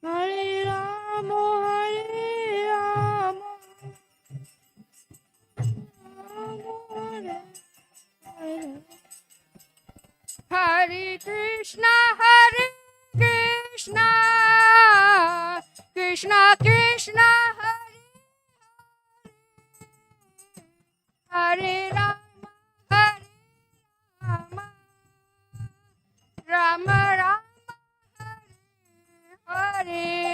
Hare Rama, Hare Rama, Hare Hare. Hare Krishna, Krishna Krishna, Hare Rama, Rama Rama, Hare Hare.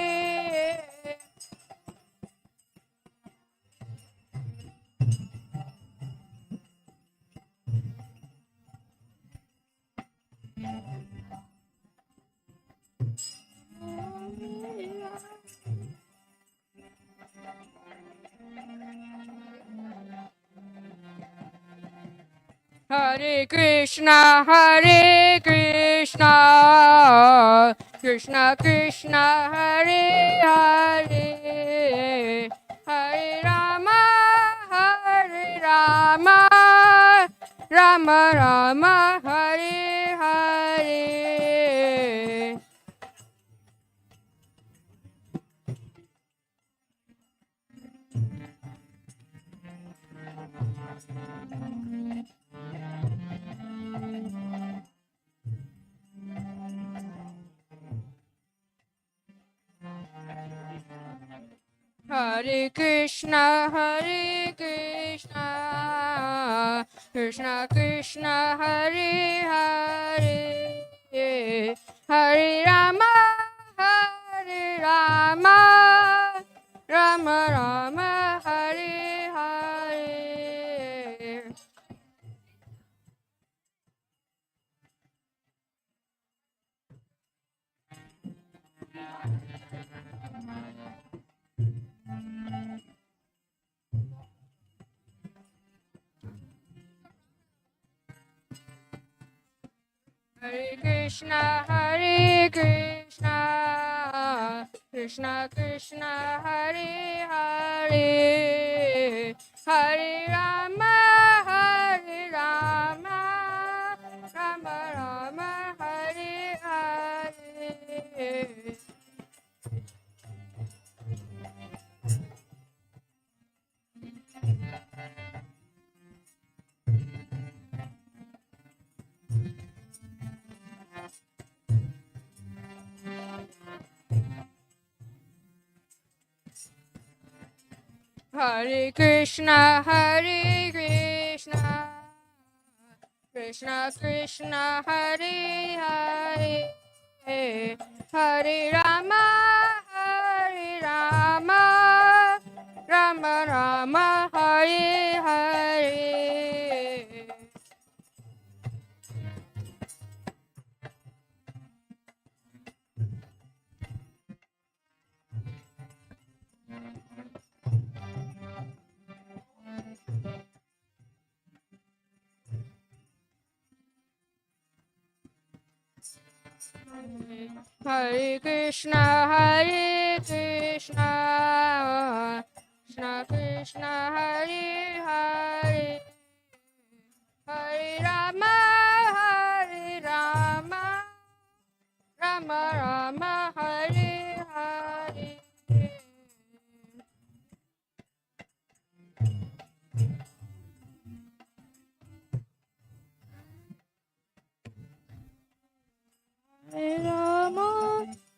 Hare Krishna, Krishna Krishna, Hare Hare, Hare Rama, Rama Rama, Hare Hare. Hare Krishna, Krishna Krishna, Hare Hare, Hare Rama, Rama Rama, Hare Hare. Hare Krishna, Krishna Krishna, Hare Hare, Hare Rama, Rama Rama, Hare Hare. Hare Krishna, Krishna Krishna, Hare Hare, Hare Rama, Rama Rama, Hare Hare. Hare Krishna, Krishna Krishna, Hare Hare, Hare Rama, Rama Rama, Hare Hare.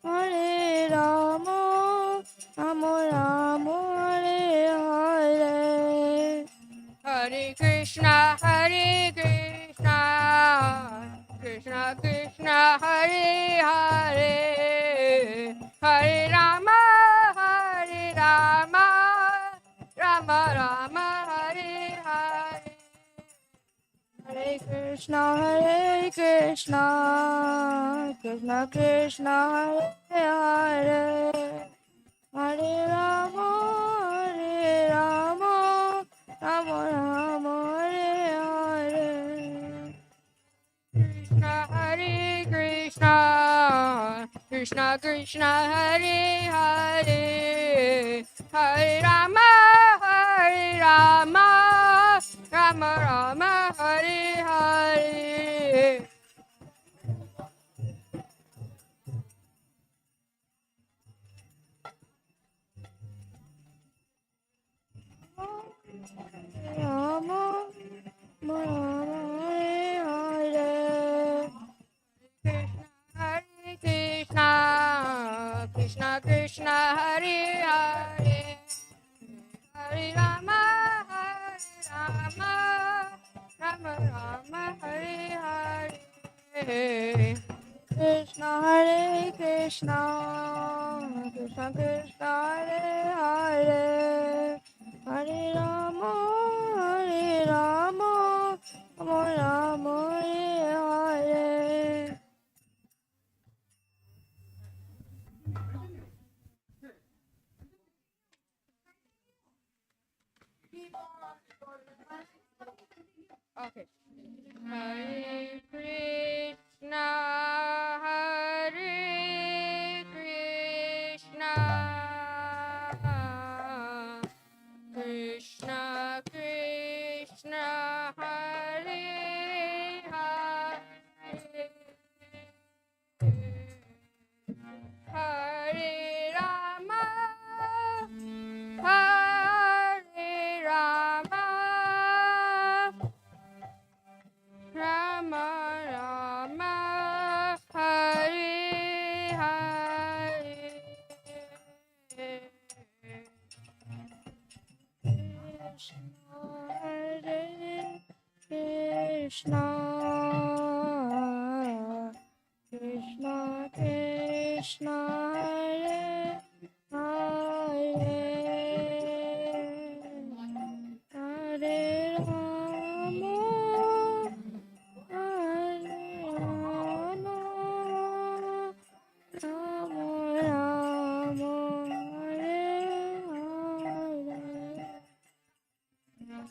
Hare Rama, Rama Rama, Hare Hare. Hare Krishna, Krishna Krishna, Hare Hare, Hare Rama, Rama Rama, Hare Hare. Hare Krishna, Krishna Krishna, Hare Hare, Hare Rama, Rama Rama, Hare Hare. Krishna Krishna, Hare Hare, Hare Rama, Rama Rama, Hare Hare. Krishna Krishna Hare Hare Hare Rama Rama Rama Hare Hare Krishna Hare Krishna Krishna Krishna Hare Hare Hare Rama Rama Rama Hare Hare. Okay. Hare Krishna, Hare Krishna, Krishna Krishna, Hare Hare, Hare Rama, Hare Rama. Rama Rama Hare Hare Krishna Krishna Krishna Krishna Hare Hare Hare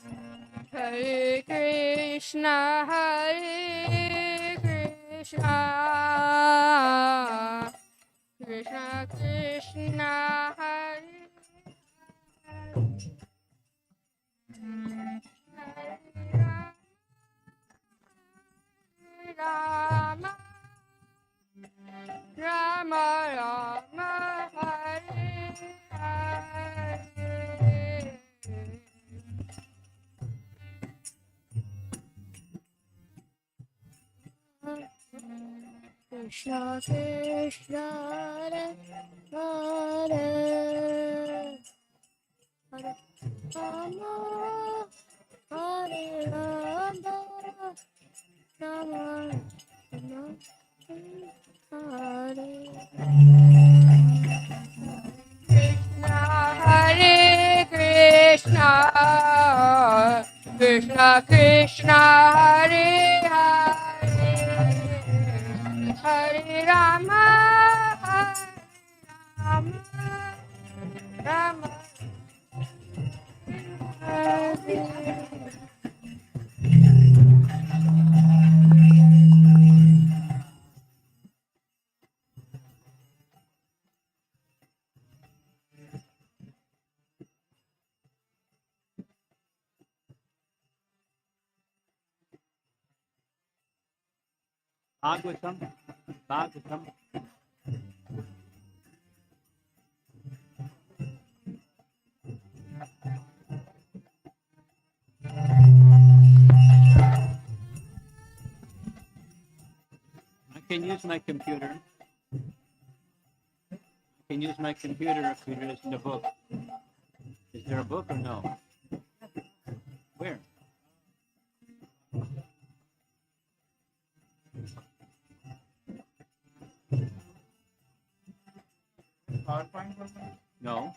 Rama Hare Krishna, Hare Krishna, Krishna Krishna, Hare Rama, Rama Rama, Hare Hare. Krishna Krishna Hare Hare Hare Rama Hare Rama Rama Rama Hare Krishna Hare Krishna Krishna Krishna Hare Hare Hare Rama Rama Rama Hare. Bhagavatam, Bhagavatam. I can use my computer. I can use my computer if there isn't a book. Is there a book or no? Where? PowerPoint? No.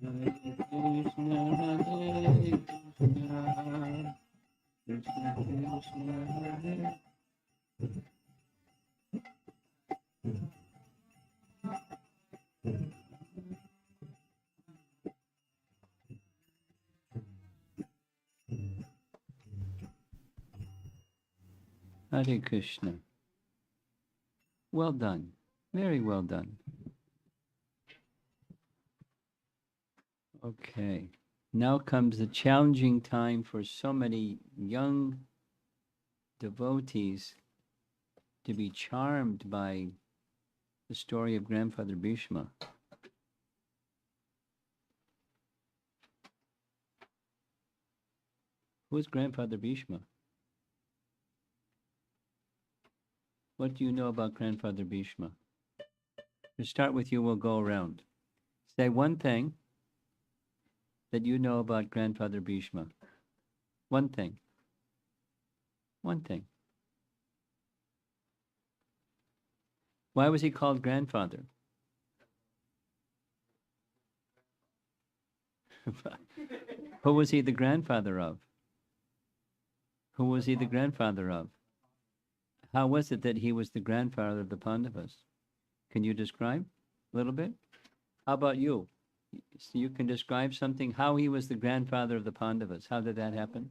Hare Krishna, Hare Krishna, Krishna Krishna, Hare. Hare Krishna. Well done. Very well done. Okay. Now comes the challenging time for so many young devotees to be charmed by the story of Grandfather Bhishma. Who is Grandfather Bhishma? What do you know about Grandfather Bhishma? To start with you, we'll go around. Say one thing that you know about Grandfather Bhishma. One thing. One thing. Why was he called grandfather? Who was he the grandfather of? Who was he the grandfather of? How was it that he was the grandfather of the Pandavas? Can you describe a little bit? How about you? So you can describe something, how he was the grandfather of the Pandavas. How did that happen?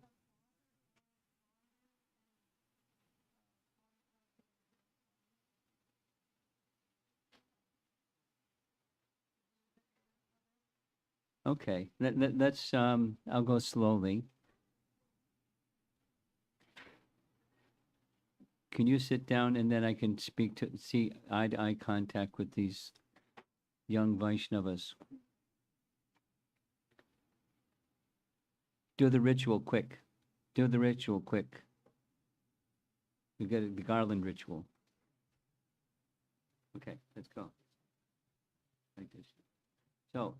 Okay, let's, I'll go slowly. Can you sit down and then I can see eye-to-eye contact with these young Vaishnavas? Do the ritual quick. Do the ritual quick. You get the garland ritual. Okay, let's go. Like this. So,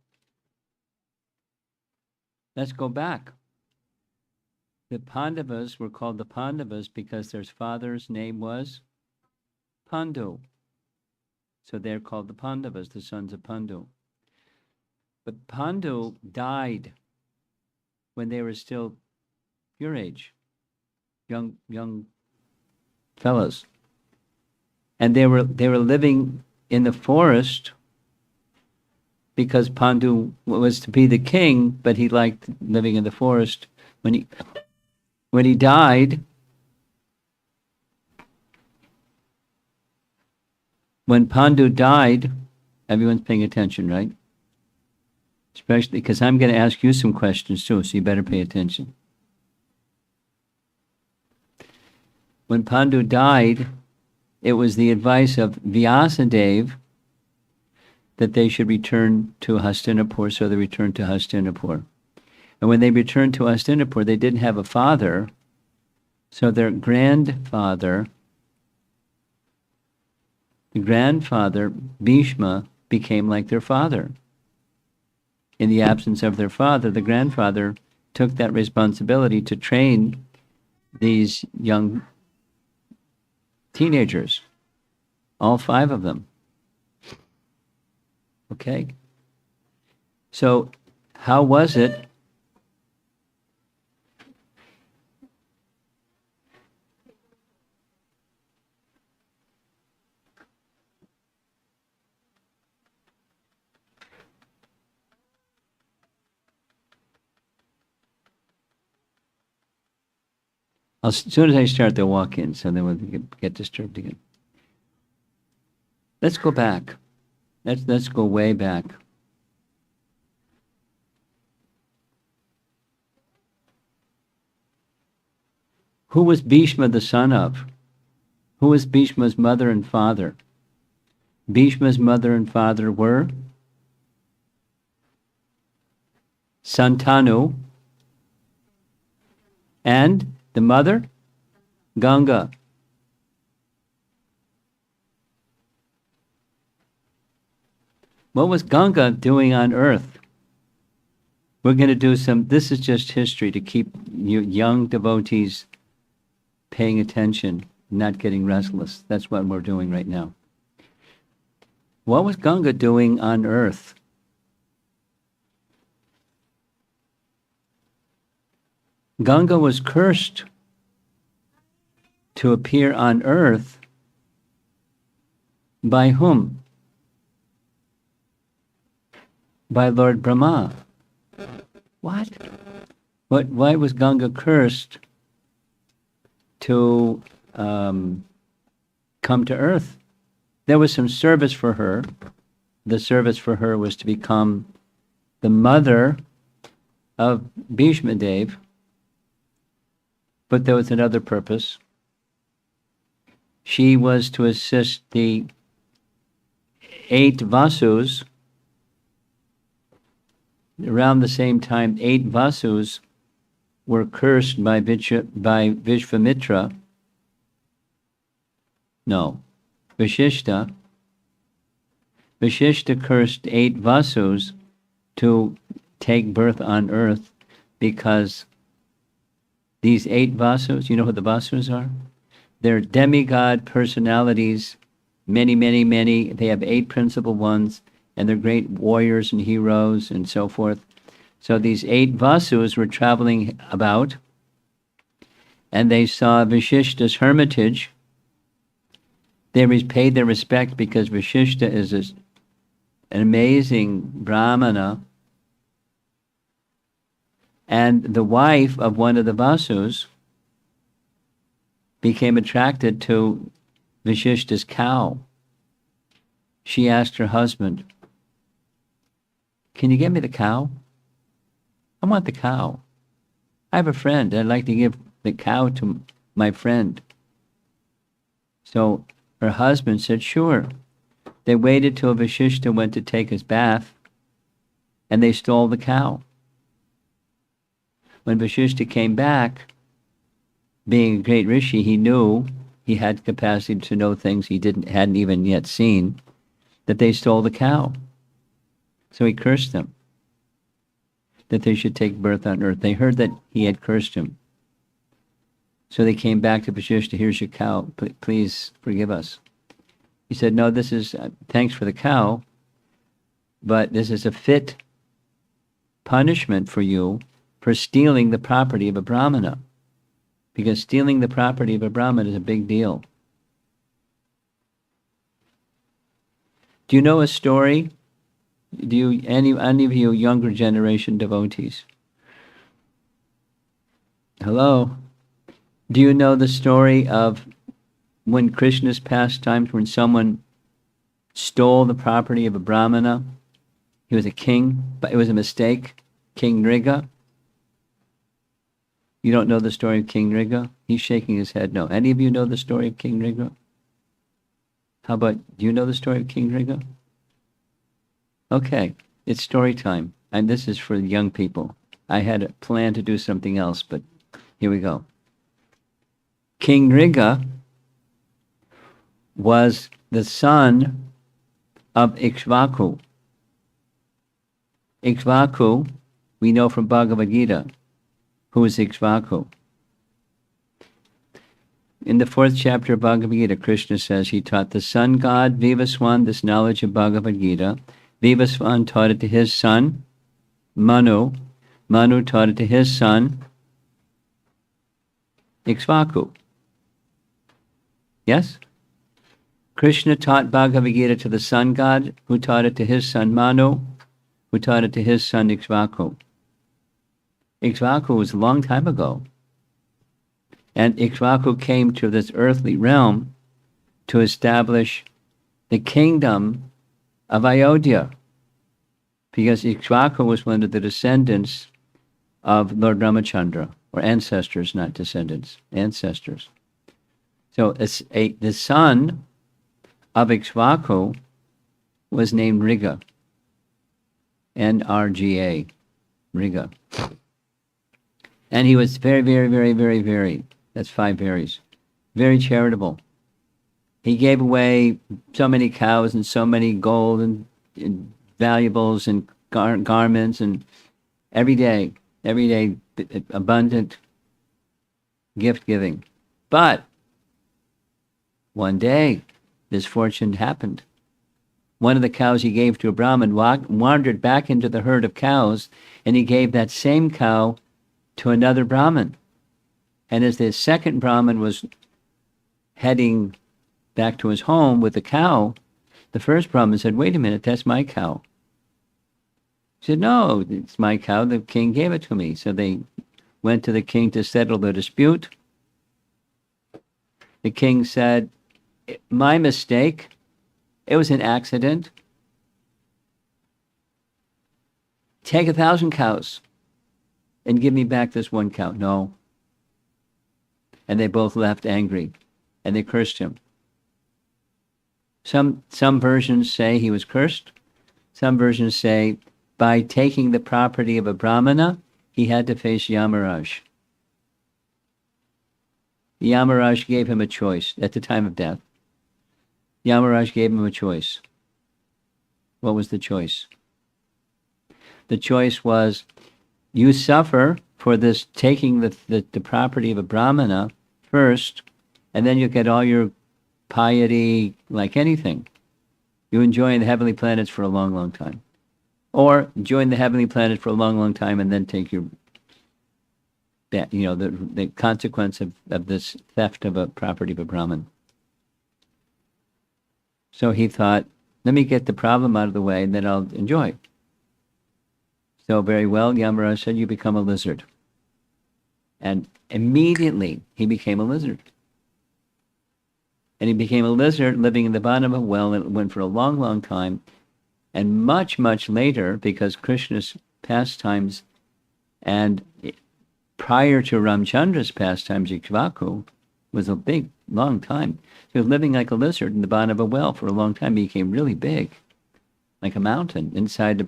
let's go back. The Pandavas were called the Pandavas because their father's name was Pandu. So they're called the Pandavas, the sons of Pandu. But Pandu died when they were still your age, young fellows. And they were living in the forest because Pandu was to be the king, but he liked living in the forest. When he died, when Pandu died, everyone's paying attention, right? Especially because I'm going to ask you some questions too, so you better pay attention. When Pandu died, it was the advice of Vyasadeva that they should return to Hastinapur, so they returned to Hastinapur. And when they returned to Hastinapur, they didn't have a father, so their grandfather, the grandfather, Bhishma, became like their father. In the absence of their father, the grandfather took that responsibility to train these young teenagers, all 5 of them. Okay? So, how was it as soon as I start, they'll walk in, so they won't get disturbed again. Let's go back. Let's go way back. Who was Bhishma the son of? Who was Bhishma's mother and father? Bhishma's mother and father were Santanu and the mother, Ganga. What was Ganga doing on earth? We're going to do this is just history to keep you young devotees paying attention, not getting restless. That's what we're doing right now. What was Ganga doing on earth? Ganga was cursed to appear on earth by whom? By Lord Brahma. What? Why was Ganga cursed to come to earth? There was some service for her. The service for her was to become the mother of Bhisma Deva, but there was another purpose. She was to assist the 8 Vasus. Around the same time, 8 Vasus were cursed by Vishvamitra. No, Vashishta. Vashishta cursed 8 Vasus to take birth on earth because these 8 Vasus, you know who the Vasus are? They're demigod personalities, many. They have 8 principal ones, and they're great warriors and heroes and so forth. So these 8 Vasus were traveling about, and they saw Vashishta's hermitage. They paid their respect because Vashishta is an amazing Brahmana, and the wife of one of the Vasus became attracted to Vashishta's cow. She asked her husband, "Can you get me the cow? I want the cow. I have a friend. I'd like to give the cow to my friend." So her husband said, "Sure." They waited till Vashishta went to take his bath, and they stole the cow. When Vashishta came back, being a great rishi, he knew he had capacity to know things he hadn't even yet seen, that they stole the cow. So he cursed them, that they should take birth on earth. They heard that he had cursed him. So they came back to Vashishta, "Here's your cow, please forgive us." He said, "No, this is, thanks for the cow, but this is a fit punishment for you for stealing the property of a Brahmana, because stealing the property of a Brahmana is a big deal." Do you know a story? Do you, any of you younger generation devotees? Hello? Do you know the story of when Krishna's pastimes, when someone stole the property of a Brahmana? He was a king, but it was a mistake. King Nriga. You don't know the story of King Nriga? He's shaking his head no. Any of you know the story of King Nriga? How about, do you know the story of King Nriga? Okay, it's story time, and this is for the young people. I had a plan to do something else, but here we go. King Nriga was the son of Ikshvaku. Ikshvaku, we know from Bhagavad-Gita, who is Ikshvaku. In the 4th chapter of Bhagavad-Gita, Krishna says he taught the sun god Vivaswan this knowledge of Bhagavad-Gita. Vivaswan taught it to his son, Manu. Manu taught it to his son, Ikshvaku. Yes? Krishna taught Bhagavad-Gita to the sun god, who taught it to his son Manu, who taught it to his son Ikshvaku. Ikshvaku was a long time ago. And Ikshvaku came to this earthly realm to establish the kingdom of Ayodhya, because Ikshvaku was one of the descendants of Lord Ramachandra, or ancestors, not descendants, ancestors. So the son of Ikshvaku was named Nriga, Nrga, Nriga. And he was very, that's 5 varies, very charitable. He gave away so many cows and so many gold and valuables and garments, and every day, abundant gift giving. But one day, misfortune happened. One of the cows he gave to a Brahmin wandered back into the herd of cows, and he gave that same cow to another Brahmin. And as the second Brahmin was heading back to his home with the cow, the first Brahmin said, "Wait a minute, that's my cow." He said, "No, it's my cow. The king gave it to me." So they went to the king to settle the dispute. The king said, "My mistake. It was an accident. Take 1,000 cows and give me back this one cow." No. And they both left angry, and they cursed him. Some versions say he was cursed. Some versions say by taking the property of a Brahmana, he had to face Yamaraj. Yamaraj gave him a choice at the time of death. Yamaraj gave him a choice. What was the choice? The choice was, you suffer for this taking the property of a Brahmana first, and then you'll get all your piety like anything. You enjoy the heavenly planets for a long, long time. Or join the heavenly planet for a long, long time and then take your, the consequence of this theft of a property of a Brahmin. So he thought, let me get the problem out of the way and then I'll enjoy. So very well, Yamaraj said, you become a lizard. And immediately he became a lizard. And he became a lizard living in the bottom of a well, and it went for a long, long time. And much, much later, because Krishna's pastimes and prior to Ramchandra's pastimes, Ikshvaku, was a big, long time. He was living like a lizard in the bottom of a well for a long time. He became really big, like a mountain inside a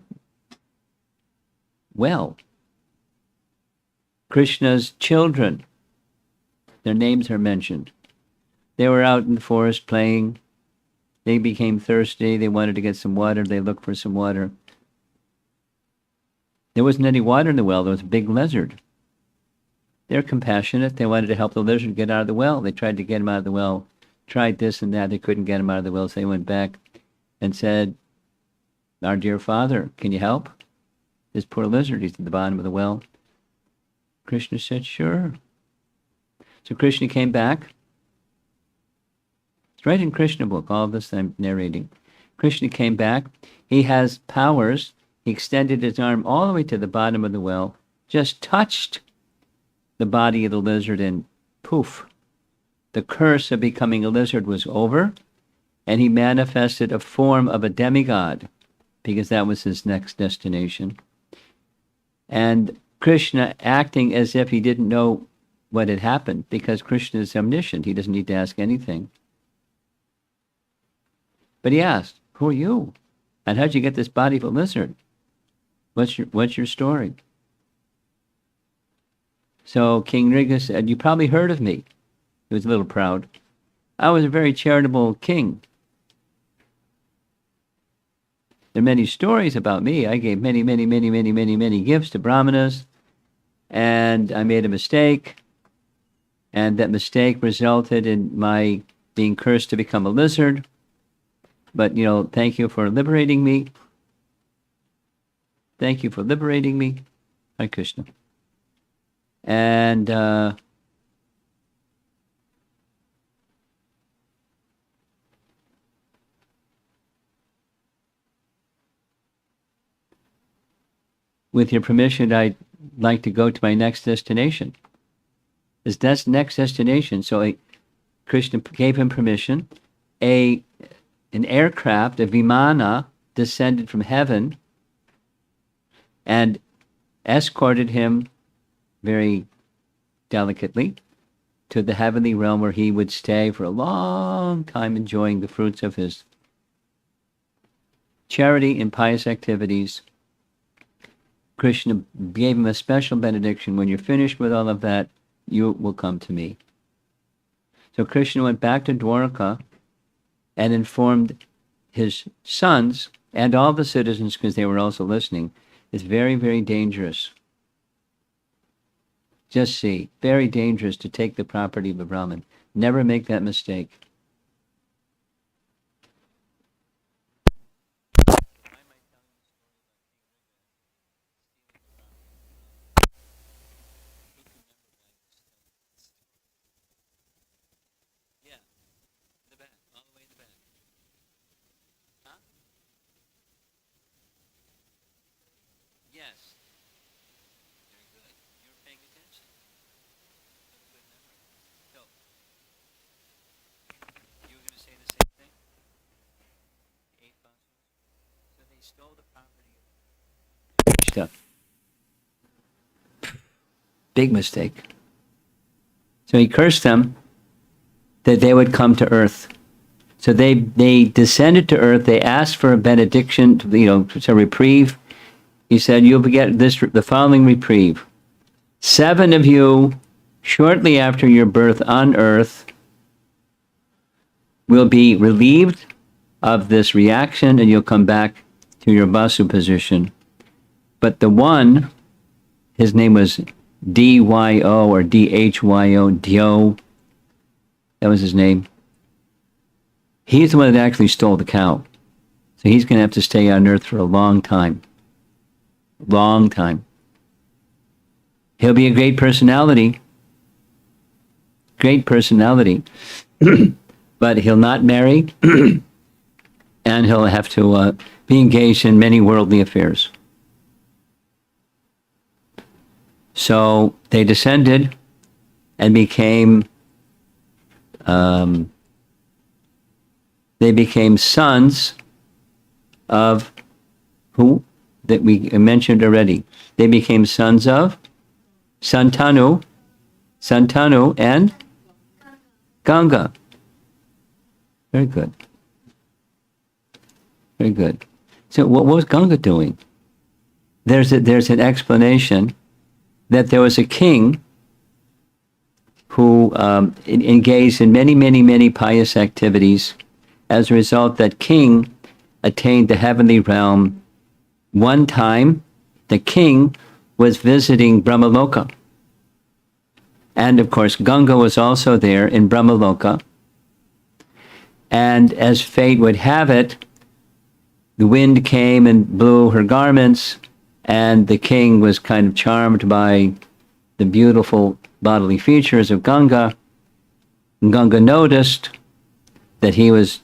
well. Krishna's children, their names are mentioned. They were out in the forest playing. They became thirsty. They wanted to get some water. They looked for some water. There wasn't any water in the well. There was a big lizard. They're compassionate. They wanted to help the lizard get out of the well. They tried to get him out of the well, tried this and that. They couldn't get him out of the well, so they went back and said, "Our dear father, can you help? This poor lizard, he's at the bottom of the well." Krishna said, "Sure." So Krishna came back. It's right in Krishna book, all of this I'm narrating. Krishna came back. He has powers. He extended his arm all the way to the bottom of the well, just touched the body of the lizard, and poof, the curse of becoming a lizard was over, and he manifested a form of a demigod, because that was his next destination. And Krishna, acting as if he didn't know what had happened, because Krishna is omniscient, he doesn't need to ask anything. But he asked, "Who are you? And how'd you get this body of a lizard? What's your story?" So King Riga said, "You probably heard of me." He was a little proud. "I was a very charitable king. There are many stories about me. I gave many, many, many, many, many, many gifts to brahmanas, and I made a mistake, and that mistake resulted in my being cursed to become a lizard. But, thank you for liberating me. Thank you for liberating me." Hare Krishna. And with your permission, I'd like to go to my next destination. That's next destination. So Krishna gave him permission. An aircraft, a vimana, descended from heaven and escorted him very delicately to the heavenly realm, where he would stay for a long time, enjoying the fruits of his charity and pious activities. Krishna gave him a special benediction: "When you're finished with all of that, you will come to me." So Krishna went back to Dwarka and informed his sons and all the citizens, because they were also listening, it's very, very dangerous. Just see, very dangerous to take the property of a Brahmin. Never make that mistake. stole the property. Stuff. Big mistake. So he cursed them that they would come to earth. So they descended to earth. They asked for a benediction, a reprieve. He said, "You'll get the following reprieve. 7 of you, shortly after your birth on earth, will be relieved of this reaction, and you'll come back to your Vasu position. But the one, his name was D-Y-O or D-H-Y-O, Dio, that was his name. He's the one that actually stole the cow. So he's going to have to stay on earth for a long time. Long time. He'll be a great personality. Great personality. But he'll not marry. And he'll have to be engaged in many worldly affairs. So they descended and became sons of who? That we mentioned already. They became sons of Santanu and Ganga. Very good. Very good. So what was Ganga doing? There's an explanation that there was a king who engaged in many pious activities. As a result, that king attained the heavenly realm. One time, the king was visiting Brahmaloka. And of course, Ganga was also there in Brahmaloka. And as fate would have it, the wind came and blew her garments, and the king was kind of charmed by the beautiful bodily features of Ganga. Ganga noticed that he was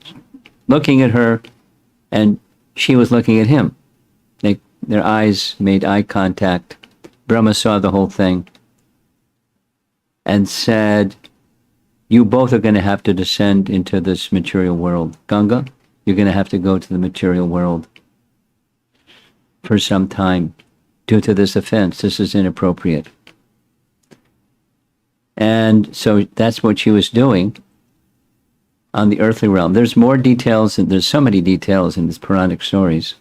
looking at her, and she was looking at him. Their eyes made eye contact. Brahma saw the whole thing and said, "You both are going to have to descend into this material world. Ganga, you're going to have to go to the material world for some time due to this offense. This is inappropriate." And so that's what she was doing on the earthly realm. There's more details, and there's so many details in these Puranic stories.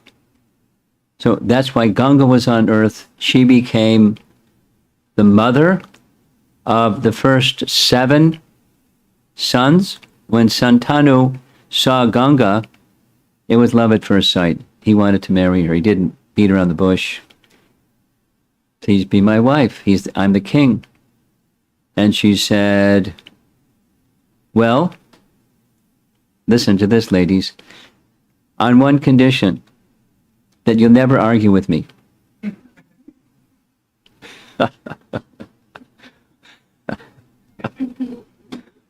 So that's why Ganga was on earth. She became the mother of the first 7 sons. When Santanu saw Ganga, it was love at first sight. He wanted to marry her. He didn't beat around the bush. "Please be my wife. I'm the king." And she said, "Well, listen to this, ladies. On one condition, that you'll never argue with me."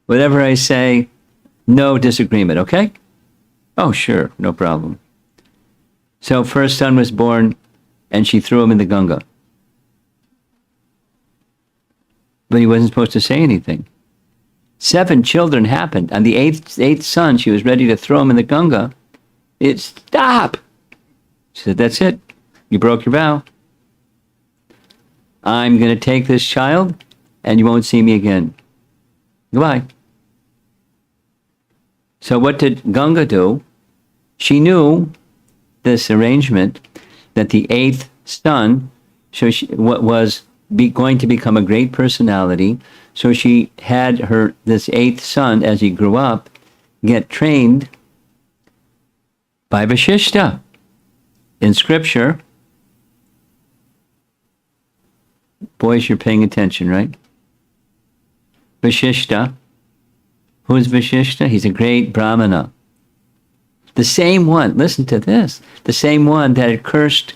Whatever I say, no disagreement, okay? "Oh, sure, no problem." So first son was born, and she threw him in the Ganga. But he wasn't supposed to say anything. 7 children happened. On the eighth son, she was ready to throw him in the Ganga. Stop! She said, "That's it. You broke your vow. I'm going to take this child, and you won't see me again. Goodbye." So what did Ganga do? She knew this arrangement that the 8th son was going to become a great personality. So she had this 8th son, as he grew up, get trained by Vashishta. In scripture, boys, you're paying attention, right? Vashishta. Who is Vashishta? He's a great Brahmana. The same one, listen to this, the same one that had cursed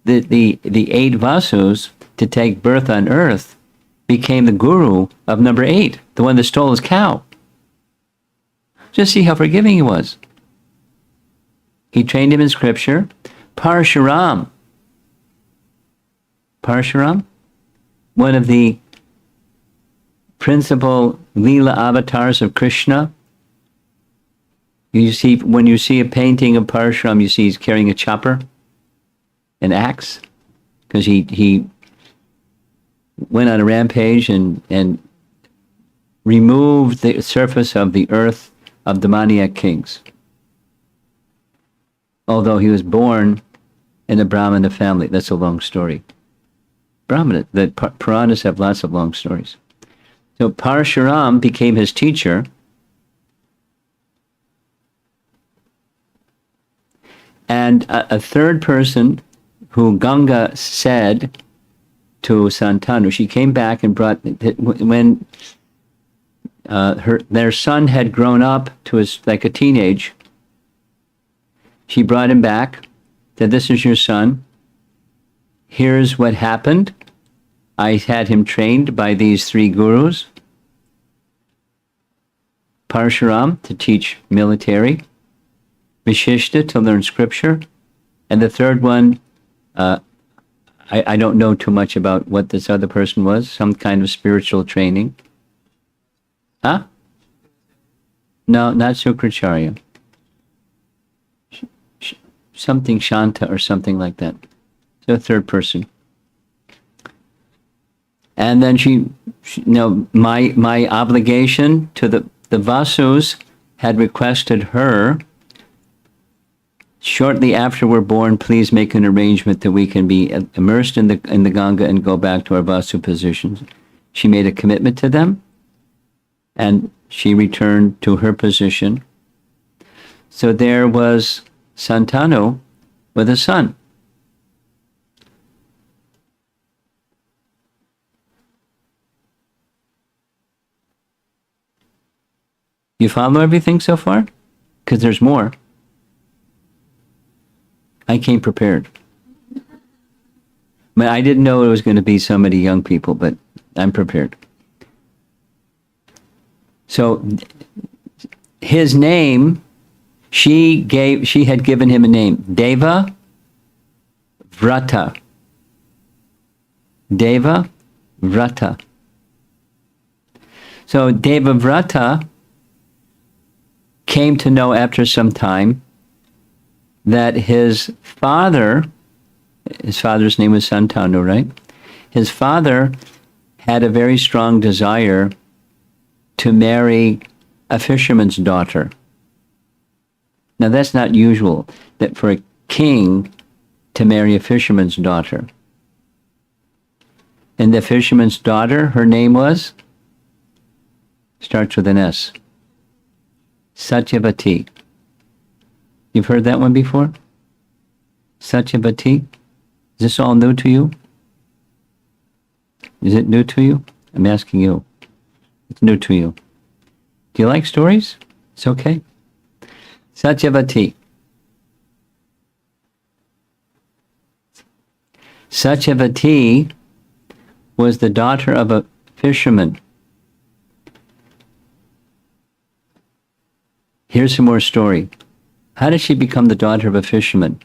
the 8 Vasus to take birth on earth became the guru of number 8, the one that stole his cow. Just see how forgiving he was. He trained him in scripture. Parshuram, one of the principal Leela avatars of Krishna. When you see a painting of Parshuram, you see he's carrying a chopper. an axe, because he went on a rampage and removed the surface of the earth of demoniac kings. Although he was born in a Brahmana family. That's a long story. Brahmana, the Puranas have lots of long stories. So Parashuram became his teacher. And a third person who Ganga said to Santanu, she came back and brought, when their son had grown up to like a teenage, she brought him back, said, "This is your son. Here's what happened. I had him trained by these three gurus. Parashuram to teach military, Vishishta to learn scripture, and the third one, I don't know too much about what this other person was, some kind of spiritual training." Huh? No, not Sukracharya. Something Shanta or something like that. The third person. And then she my obligation to the Vasus had requested her, shortly after we're born, please make an arrangement that we can be immersed in the Ganga and go back to our Vasu positions. She made a commitment to them, and she returned to her position. So there was Santanu with a son. You follow everything so far? Because there's more. I came prepared. I didn't know it was going to be so many young people, but I'm prepared. So his name, she had given him a name, Deva Vrata. Deva Vrata. So Deva Vrata came to know after some time that his father's name was Santanu, right? His father had a very strong desire to marry a fisherman's daughter. Now that's not usual, that for a king to marry a fisherman's daughter. And the fisherman's daughter, her name was? Starts with an S. Satyavati. You've heard that one before? Satyavati? Is this all new to you? Is it new to you? I'm asking you. It's new to you. Do you like stories? It's okay. Satyavati. Satyavati was the daughter of a fisherman. Here's some more story. How did she become the daughter of a fisherman?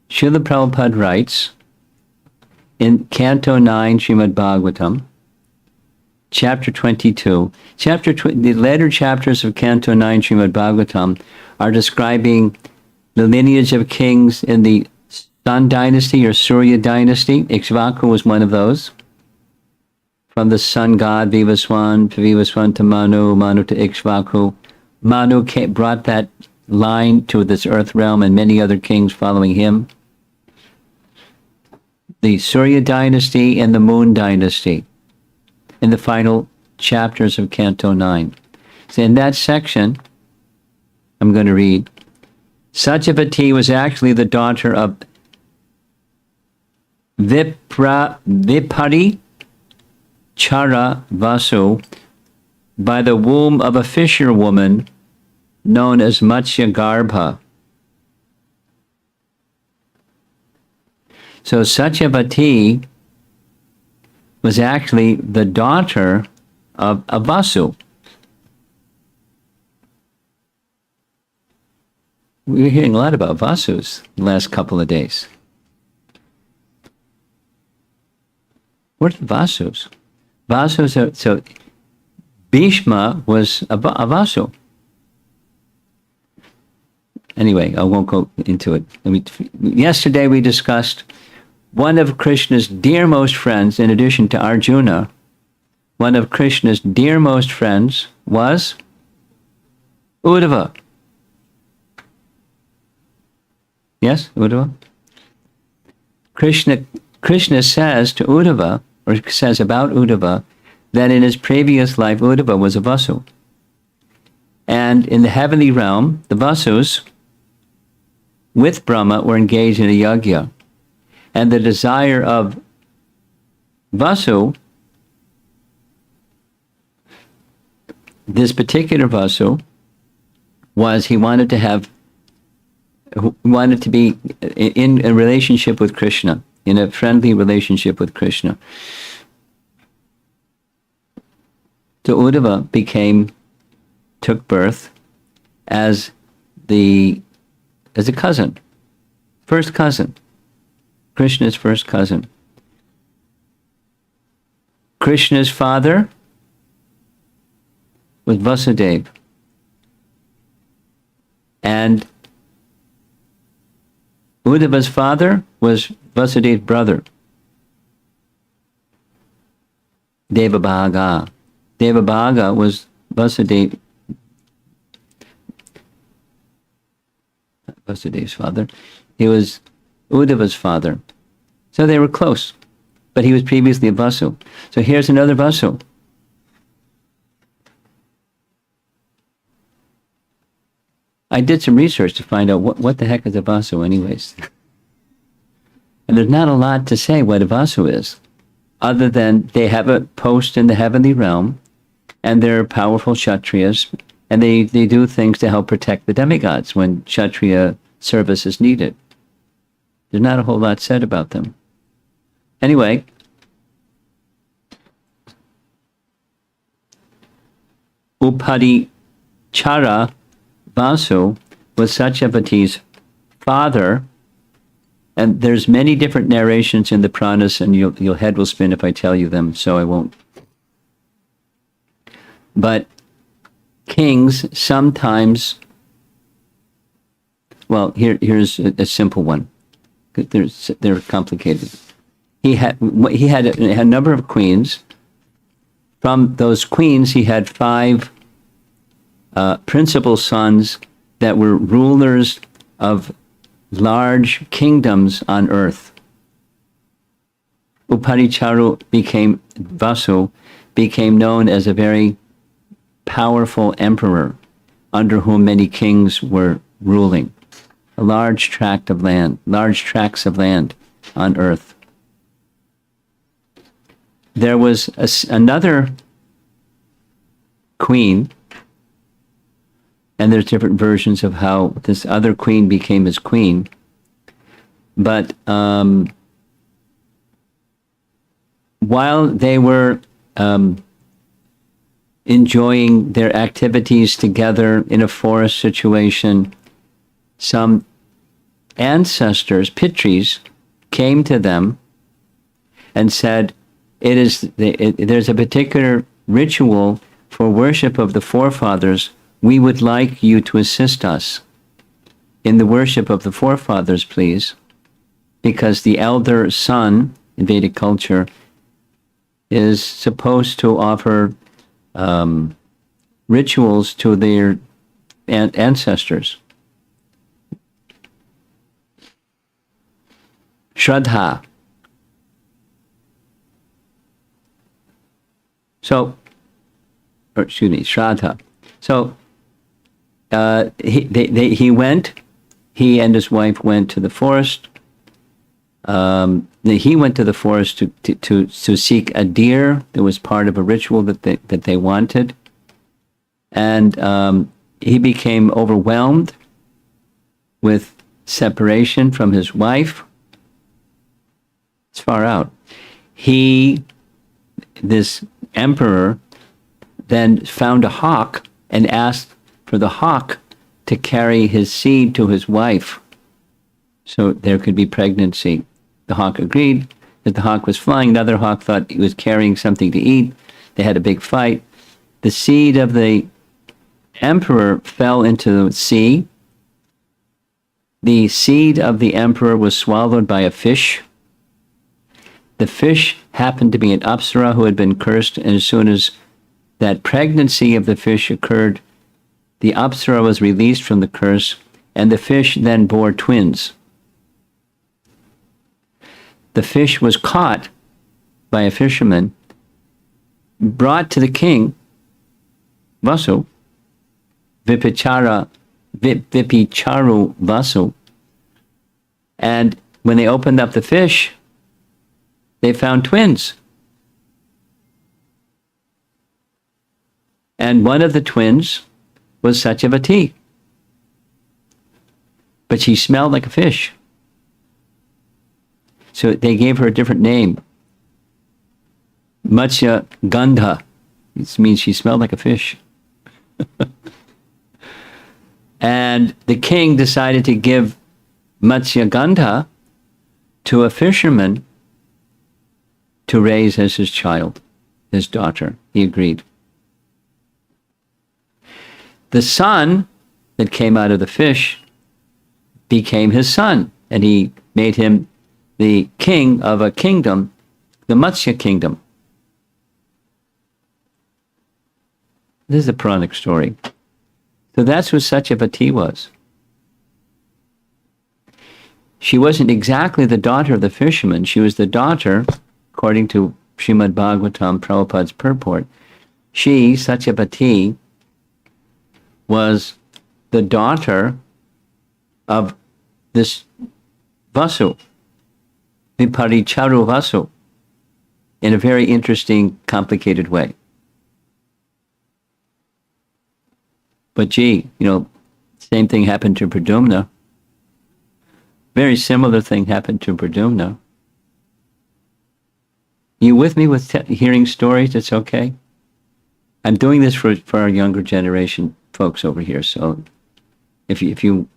Srila Prabhupada writes in Canto 9, Srimad Bhagavatam, Chapter 22. The later chapters of Canto 9, Srimad Bhagavatam, are describing the lineage of kings in the Sun dynasty or Surya dynasty. Ikshvaku was one of those. From the sun god Vivaswan to Manu, Manu to Ikshvaku. Manu brought that line to this earth realm, and many other kings following him. The Surya dynasty and the Moon dynasty in the final chapters of Canto 9. So in that section, I'm going to read, Satyavati was actually the daughter of Vipari Chara Vasu by the womb of a fisherwoman known as Matsya Garbha. So Satyavati was actually the daughter of Vasu. We're hearing a lot about Vasus the last couple of days. What are the Vasus? Vasus are, so Bhishma was a Vasu. Anyway, I won't go into it. Yesterday we discussed one of Krishna's dearmost friends, in addition to Arjuna, one of Krishna's dearmost friends was Uddhava. Yes, Uddhava? Krishna says to Uddhava, or says about Uddhava, that in his previous life Uddhava was a Vasu. And in the heavenly realm, the Vasus with Brahma were engaged in a yajna. And the desire of Vasu, this particular Vasu, was he wanted to be in a relationship with Krishna, in a friendly relationship with Krishna. So Uddhava took birth as a cousin, first cousin, Krishna's first cousin. Krishna's father was Vyasadeva, and Uddhava's father was Vyasadeva's brother, Devabhaga. Devabhaga was Vyasadeva's father. He was Uddhava's father. So they were close, but he was previously a Vasu. So here's another Vasu. I did some research to find out what the heck is a Vasu anyways. And there's not a lot to say what a Vasu is, other than they have a post in the heavenly realm, and they're powerful Kshatriyas, and they do things to help protect the demigods when Kshatriya service is needed. There's not a whole lot said about them. Anyway, Upadichara Vasu was Satyavati's father, and there's many different narrations in the Puranas, and your head will spin if I tell you them, so I won't. But kings sometimes, well, here's a simple one. They're complicated. He had a number of queens. From those queens, he had 5 principal sons that were rulers of large kingdoms on earth. Vasu became known as a very powerful emperor under whom many kings were ruling. A large tracts of land on earth. There was another queen, and there's different versions of how this other queen became his queen. But while they were enjoying their activities together in a forest situation, some ancestors, Pitris, came to them and said, there's a particular ritual for worship of the forefathers. We would like you to assist us in the worship of the forefathers, please, because the elder son in Vedic culture is supposed to offer rituals to their ancestors. Shraddha. Shraddha. So he and his wife went to the forest. He went to the forest to seek a deer that was part of a ritual that they wanted. And he became overwhelmed with separation from his wife. It's far out. This emperor, then found a hawk and asked for the hawk to carry his seed to his wife so there could be pregnancy. The hawk agreed. As the hawk was flying, another hawk thought he was carrying something to eat. They had a big fight. The seed of the emperor fell into the sea, the seed of the emperor was swallowed by a fish. The fish happened to be an apsara who had been cursed, and as soon as that pregnancy of the fish occurred, the apsara was released from the curse, and the fish then bore twins. The fish was caught by a fisherman, brought to the king, Vasu, Vipicharu Vasu, and when they opened up the fish, they found twins. And one of the twins was Satyavati. But she smelled like a fish. So they gave her a different name. Matsya Gandha. This means she smelled like a fish. And the king decided to give Matsya Gandha to a fisherman to raise as his child, his daughter. He agreed. The son that came out of the fish became his son, and he made him the king of a kingdom, the Matsya kingdom. This is a Puranic story. So that's who Satyavati was. She wasn't exactly the daughter of the fisherman. She was the daughter, according to Srimad Bhagavatam, Prabhupada's purport. She, Satyavati, was the daughter of this Vasu, Viparicharu Vasu, in a very interesting, complicated way. But gee, same thing happened to Pradyumna. Very similar thing happened to Pradyumna. You with me with hearing stories? It's okay. I'm doing this for our younger generation folks over here. So if you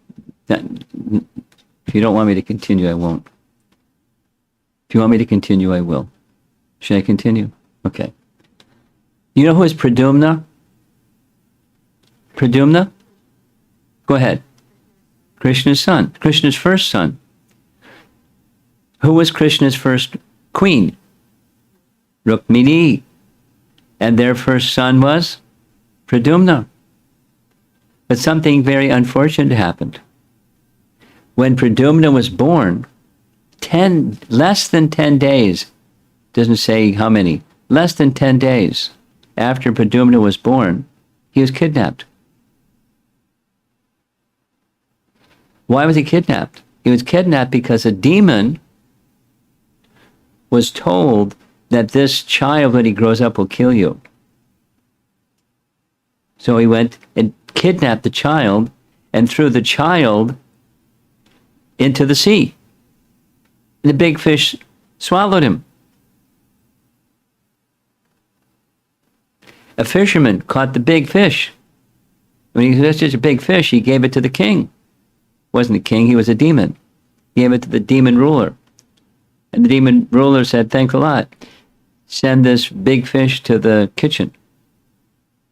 don't want me to continue, I won't. If you want me to continue, I will. Should I continue? Okay. You know who is Pradyumna? Pradyumna? Go ahead. Krishna's son. Krishna's first son. Who was Krishna's first queen? Rukmini. And their first son was Pradyumna. But something very unfortunate happened. When Pradyumna was born, less than 10 days, doesn't say how many, less than 10 days after Pradyumna was born, he was kidnapped. Why was he kidnapped? He was kidnapped because a demon was told that this child, when he grows up, will kill you. So he went and kidnapped the child and threw the child into the sea. And the big fish swallowed him. A fisherman caught the big fish. When he was such a big fish, he gave it to the king. Wasn't a king, he was a demon. He gave it to the demon ruler. And the demon ruler said, thanks a lot. Send this big fish to the kitchen.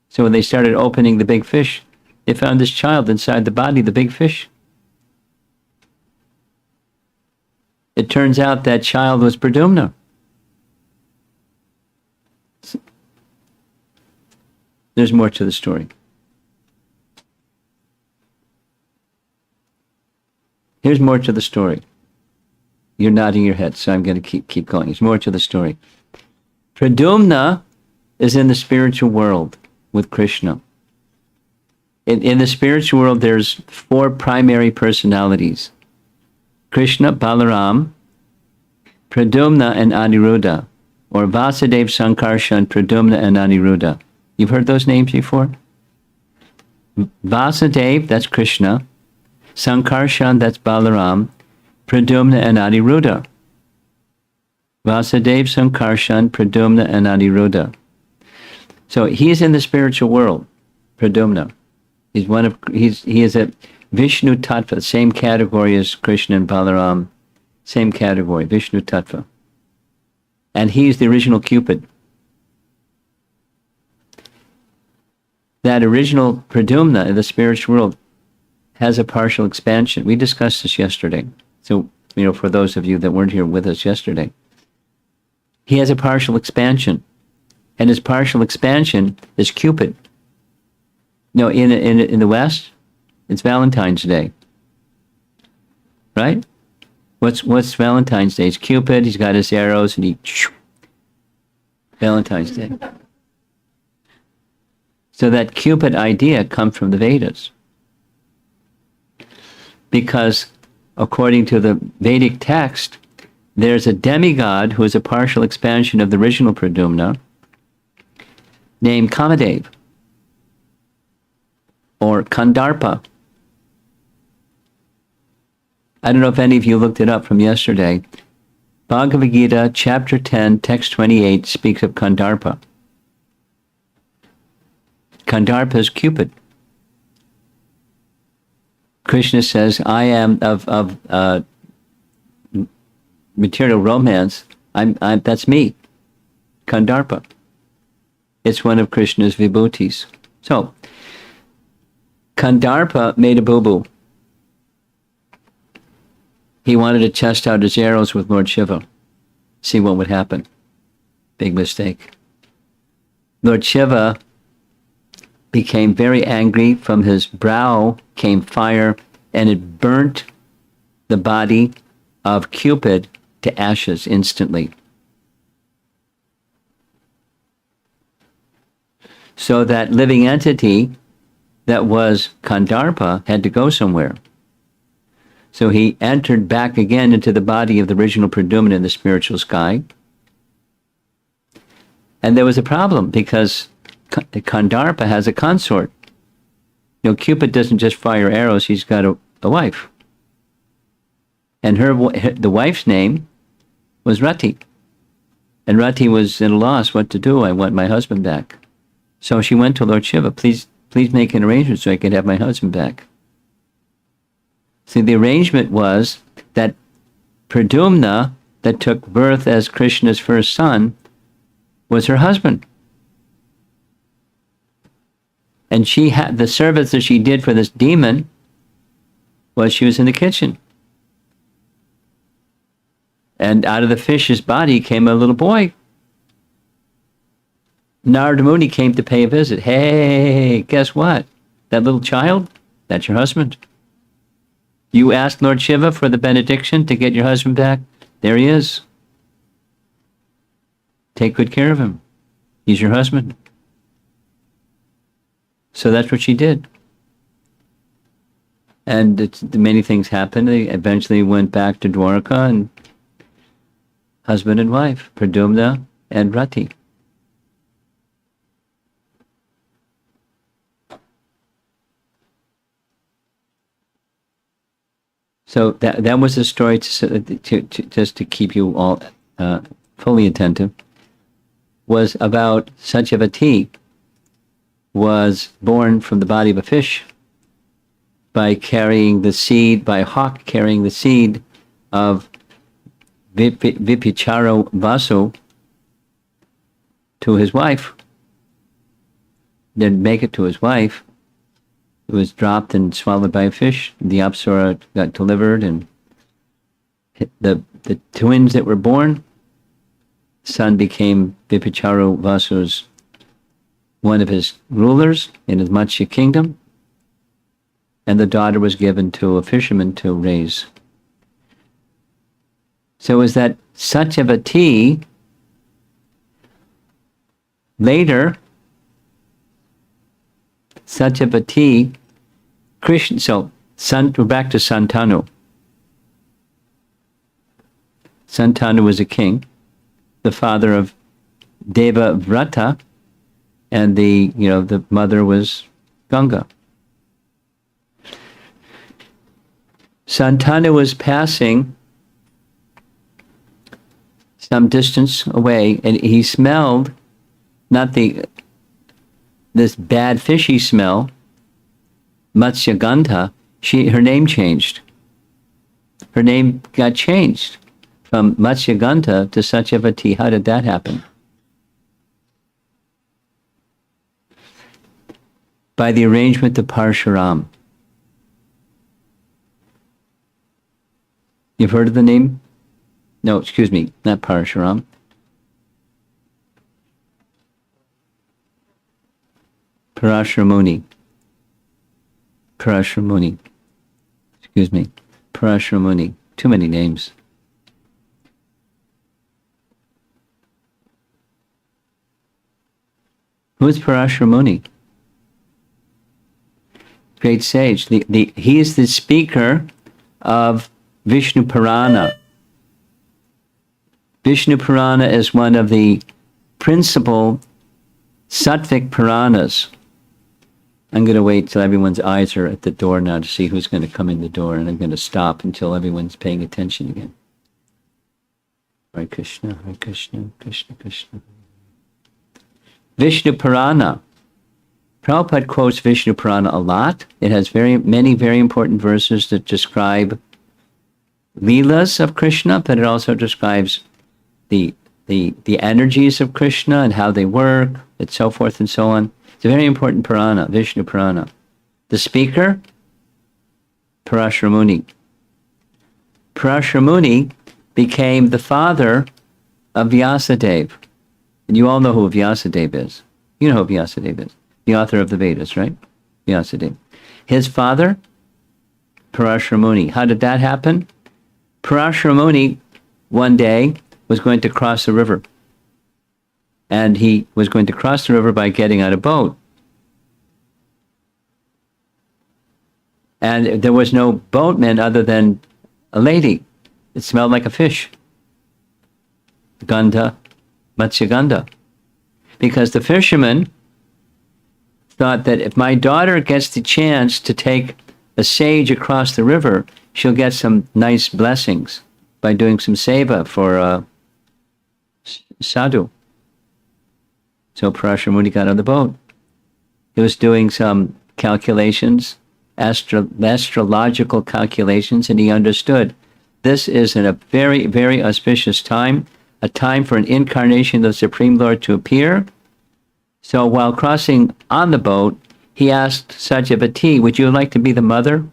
So when they started opening the big fish, they found this child inside the body of the big fish. It turns out that child was Pradyumna. There's more to the story. Here's more to the story. You're nodding your head, so I'm going to keep going. There's more to the story. Pradyumna is in the spiritual world with Krishna. In the spiritual world, there's 4 primary personalities. Krishna, Balaram, Pradyumna, and Aniruddha. Or Vyasadeva, Sankarshan, Pradyumna, and Aniruddha. You've heard those names before? Vyasadeva, that's Krishna. Sankarshan, that's Balaram. Pradyumna, and Aniruddha. Vyasadeva, Sankarshan, Pradyumna, and Aniruddha. So he's in the spiritual world, Pradyumna. He is a Vishnu Tattva, same category as Krishna and Balaram, same category, Vishnu Tattva. And he's the original Cupid. That original Pradyumna in the spiritual world has a partial expansion. We discussed this yesterday. So, for those of you that weren't here with us yesterday, he has a partial expansion. And his partial expansion is Cupid. In the West, it's Valentine's Day. Right? What's Valentine's Day? It's Cupid, he's got his arrows, and Valentine's Day. So that Cupid idea comes from the Vedas. Because according to the Vedic text, there's a demigod who is a partial expansion of the original Pradyumna named Kamadev or Kandarpa. I don't know if any of you looked it up from yesterday. Bhagavad-Gita, chapter 10, text 28 speaks of Kandarpa. Kandarpa is Cupid. Krishna says, I am of material romance. That's me, Kandarpa. It's one of Krishna's vibhutis. So, Kandarpa made a boo-boo. He wanted to test out his arrows with Lord Shiva, see what would happen. Big mistake. Lord Shiva became very angry. From his brow came fire, and it burnt the body of Cupid to ashes instantly. So that living entity that was Kandarpa had to go somewhere. So he entered back again into the body of the original Pradyumna in the spiritual sky. And there was a problem because Kandarpa has a consort. Cupid doesn't just fire arrows, he's got a wife. And the wife's name was Rati. And Rati was at a loss what to do. I want my husband back. So she went to Lord Shiva, please make an arrangement so I can have my husband back. See, the arrangement was that Pradyumna, that took birth as Krishna's first son, was her husband. And she had the service that she did for this demon was she was in the kitchen. And out of the fish's body came a little boy. Narada Muni came to pay a visit. Hey, guess what? That little child, that's your husband. You asked Lord Shiva for the benediction to get your husband back. There he is. Take good care of him. He's your husband. So that's what she did. And many things happened. They eventually went back to Dwarka, and husband and wife, Pradyumna and Rati. So that was the story to just to keep you all fully attentive, was about Satyavati was born from the body of a fish by carrying the seed, by a hawk carrying the seed of Vipicharo Vasu to his wife. Didn't make it to his wife. It was dropped and swallowed by a fish. The Apsara got delivered, and the twins that were born, son became Vipicharo Vasu's one of his rulers in his Matsya kingdom, and the daughter was given to a fisherman to raise. So it was that Satyavati later, Satyavati, Krishna, so we're back to Santanu. Santanu was a king, the father of Deva Vrata, and the mother was Ganga. Santanu was passing some distance away, and he smelled not this bad fishy smell, Matsya Gandha. Her name changed. Her name got changed from Matsya Gandha to Satyavati. How did that happen? By the arrangement of Parshuram. You've heard of the name? No, excuse me, not Parashuram. Parashuramuni. Parashuramuni. Excuse me. Parashuramuni. Too many names. Who is Parashuramuni? Great sage. He is the speaker of Vishnu Purana. Vishnu Purana is one of the principal Sattvic Puranas. I'm going to wait till everyone's eyes are at the door now to see who's going to come in the door, and I'm going to stop until everyone's paying attention again. Hare Krishna, Hare Krishna, Krishna Krishna. Vishnu Purana. Prabhupada quotes Vishnu Purana a lot. It has many very important verses that describe Leelas of Krishna, but it also describes the energies of Krishna and how they work, and so forth and so on. It's a very important Purana, Vishnu Purana. The speaker, Parashuramuni. Parashuramuni became the father of Vyasadeva. And you all know who Vyasadeva is. You know who Vyasadeva is. The author of the Vedas, right? Vyasadeva. His father, Parashuramuni. How did that happen? Parashuramuni, one day, was going to cross the river. And he was going to cross the river by getting on a boat. And there was no boatman other than a lady. It smelled like a fish. Gandha, Matsya Gandha. Because the fisherman thought that if my daughter gets the chance to take a sage across the river, she'll get some nice blessings by doing some seva for sadhu. So Parashuramuni got on the boat. He was doing some calculations, astrological calculations, and he understood this is in a very, very auspicious time, a time for an incarnation of the Supreme Lord to appear. So while crossing on the boat, he asked Satyavati, would you like to be the mother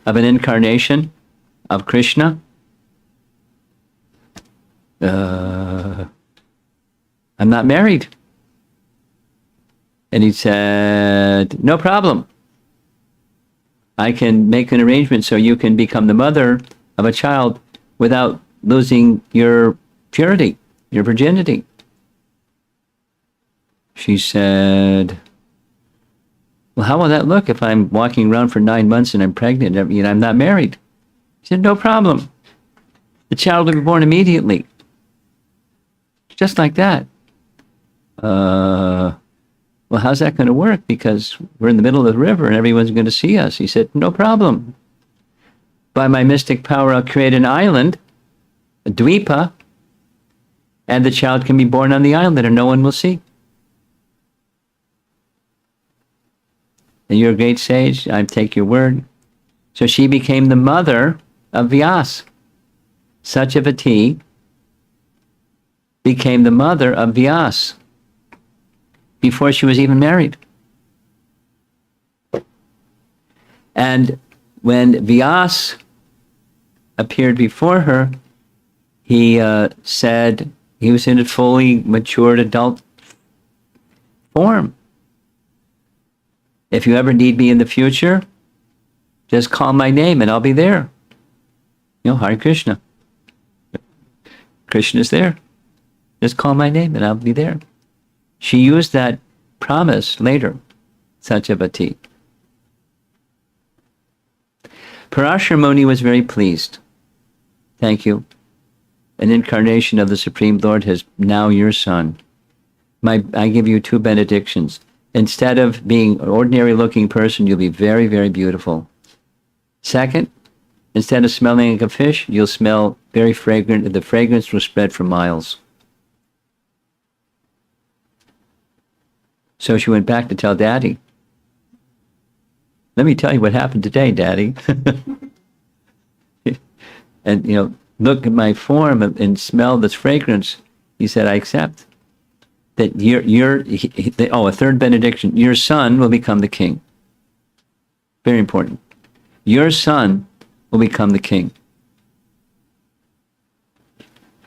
of an incarnation of Krishna? I'm not married. And he said, no problem. I can make an arrangement so you can become the mother of a child without losing your purity, your virginity. She said, well, how will that look if I'm walking around for 9 months and I'm pregnant and I'm not married? He said, no problem. The child will be born immediately. Just like that. Well, how's that going to work? Because we're in the middle of the river and everyone's going to see us. He said, no problem. By my mystic power, I'll create an island, a dvipa, and the child can be born on the island and no one will see. And you're a great sage. I take your word. So she became the mother of Vyas. Satyavati became the mother of Vyas before she was even married. And when Vyas appeared before her, he said he was in a fully matured adult form. If you ever need me in the future, just call my name and I'll be there. You know, Hare Krishna. Krishna's there. Just call my name and I'll be there. She used that promise later, Satyavati. Parashuramuni was very pleased. Thank you. An incarnation of the Supreme Lord is now your son. I give you 2 benedictions. Instead of being an ordinary looking person, you'll be very, very beautiful. Second, instead of smelling like a fish, you'll smell very fragrant, and the fragrance will spread for miles. So she went back to tell Daddy. Let me tell you what happened today, Daddy. And, look at my form and smell this fragrance. He said, I accept. That a third benediction, your son will become the king. Very important. Your son will become the king.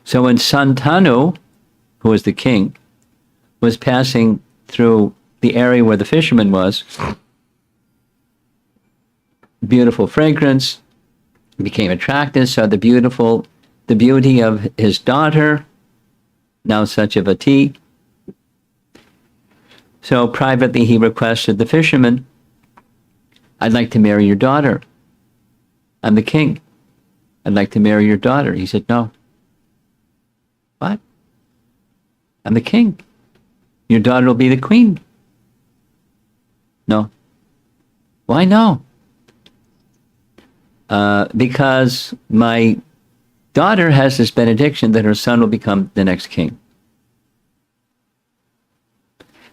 So when Santanu, who was the king, was passing through the area where the fisherman was, beautiful fragrance, became attracted, saw the beauty of his daughter, now Satyavati. So privately he requested the fisherman, I'd like to marry your daughter. I'm the king. I'd like to marry your daughter. He said, no. What? I'm the king. Your daughter will be the queen. No. Why no? Because my daughter has this benediction that her son will become the next king.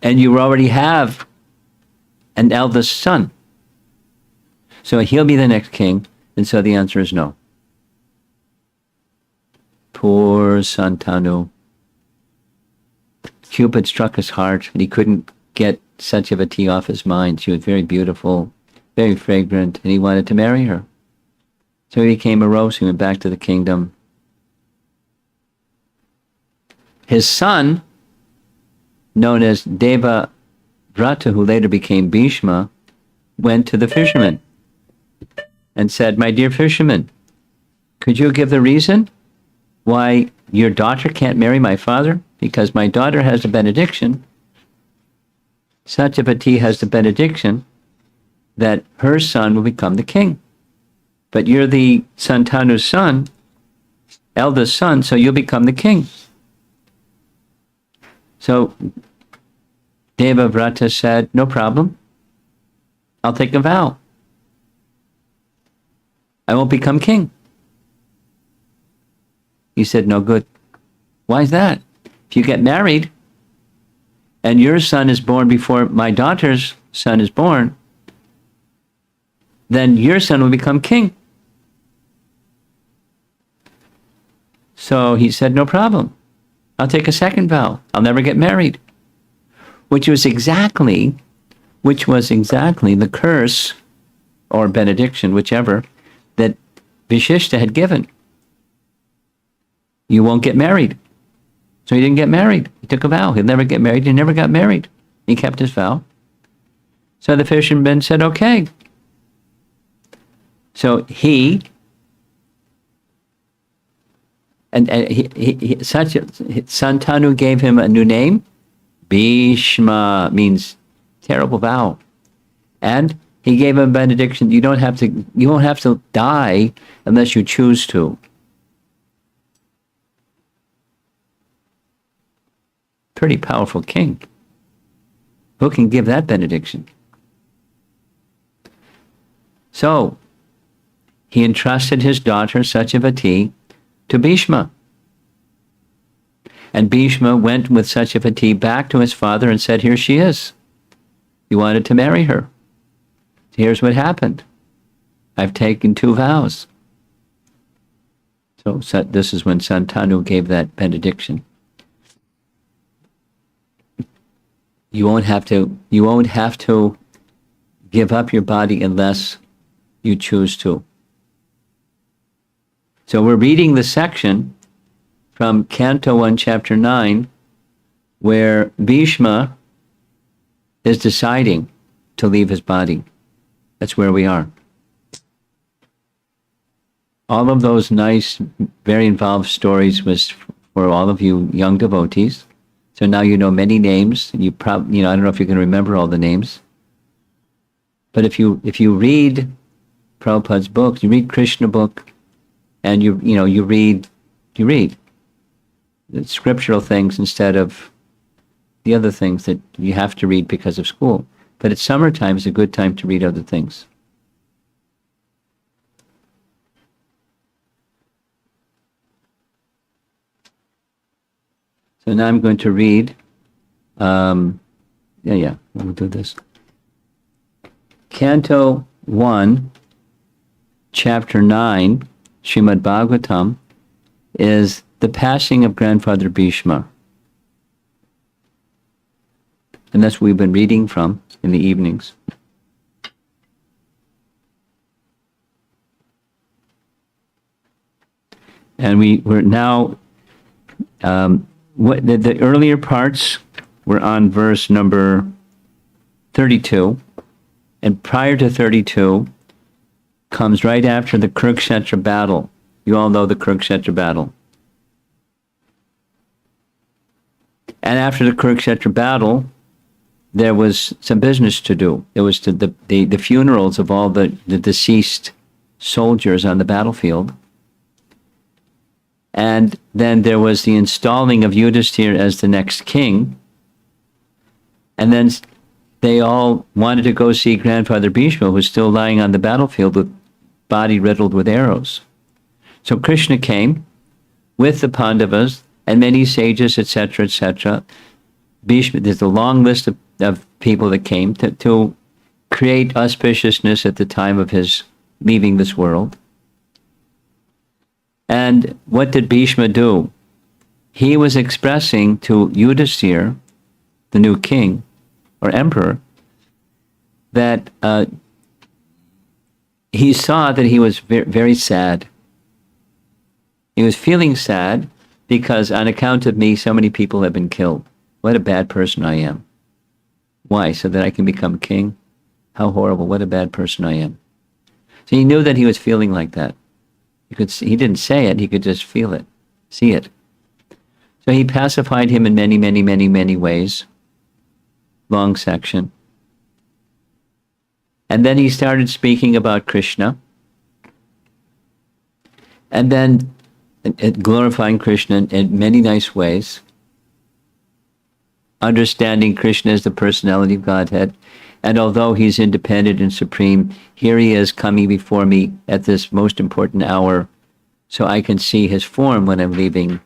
And you already have an eldest son. So he'll be the next king. And so the answer is no. Poor Santanu. Cupid struck his heart and he couldn't get Satyavati off his mind. She was very beautiful, very fragrant, and he wanted to marry her. So he became morose. He went back to the kingdom. His son, known as Deva Vrata, who later became Bhishma, went to the fisherman and said, my dear fisherman, could you give the reason why your daughter can't marry my father? Because my daughter has a benediction. Satyavati has the benediction that her son will become the king. But you're the Santanu's son, eldest son, so you'll become the king. So Devavrata said, no problem. I'll take a vow. I won't become king. He said, no good. Why is that? If you get married and your son is born before my daughter's son is born, then your son will become king. So he said, no problem. I'll take a second vow. I'll never get married. Which was exactly the curse or benediction, whichever, that Vishishta had given. You won't get married. So he didn't get married. He took a vow. He'll never get married. He never got married. He kept his vow. So the fisherman said, okay. So Santanu gave him a new name. Bhishma means terrible vow. And he gave him a benediction. You won't have to die unless you choose to. Pretty powerful king. Who can give that benediction? So he entrusted his daughter Satyavati to Bhishma. And Bhishma went with Satyavati back to his father and said, here she is. You wanted to marry her. Here's what happened. I've taken 2 vows. So this is when Santanu gave that benediction. You won't have to give up your body unless you choose to. So we're reading the section from Canto 1, Chapter 9, where Bhishma is deciding to leave his body. That's where we are. All of those nice, very involved stories was for all of you young devotees. So now you know many names. You probably, I don't know if you can remember all the names. But if you read Prabhupada's book, you read Krishna book, and you read the scriptural things instead of the other things that you have to read because of school. But at summertime is a good time to read other things. So now I'm going to read, we'll do this. Canto 1, Chapter 9, Srimad Bhagavatam, is the passing of Grandfather Bhishma. And that's what we've been reading from in the evenings. And we're now, the earlier parts were on verse number 32, and prior to 32 comes right after the Kurukshetra battle. You all know the Kurukshetra battle. And after the Kurukshetra battle, there was some business to do. It was the funerals of all the deceased soldiers on the battlefield. And then there was the installing of Yudhisthira as the next king. And then they all wanted to go see Grandfather Bhishma, who was still lying on the battlefield with body riddled with arrows. So Krishna came with the Pandavas and many sages, etc., etc. Bhishma, there's a long list of people that came to create auspiciousness at the time of his leaving this world. And what did Bhishma do? He was expressing to Yudhisthira, the new king or emperor, that he saw that he was very, very sad. He was feeling sad because on account of me, so many people have been killed. What a bad person I am. Why? So that I can become king? How horrible. What a bad person I am. So he knew that he was feeling like that. He didn't say it, he could just feel it, see it. So he pacified him in many, many, many, many ways. Long section. And then he started speaking about Krishna. And then glorifying Krishna in many nice ways. Understanding Krishna as the personality of Godhead. And although he's independent and supreme, here he is coming before me at this most important hour so I can see his form when I'm leaving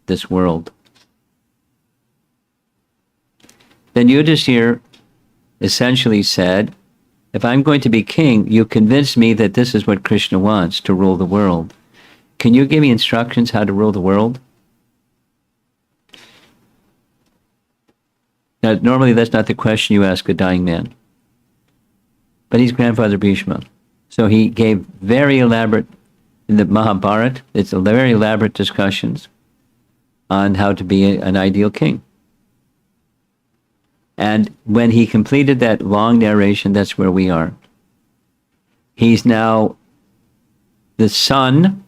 this world. Then Yudhisthira essentially said, if I'm going to be king, you convince me that this is what Krishna wants, to rule the world. Can you give me instructions how to rule the world? Now, normally that's not the question you ask a dying man. But he's Grandfather Bhishma. So he gave very elaborate, in the Mahabharata, it's a very elaborate discussions on how to be an ideal king. And when he completed that long narration, that's where we are. He's now the son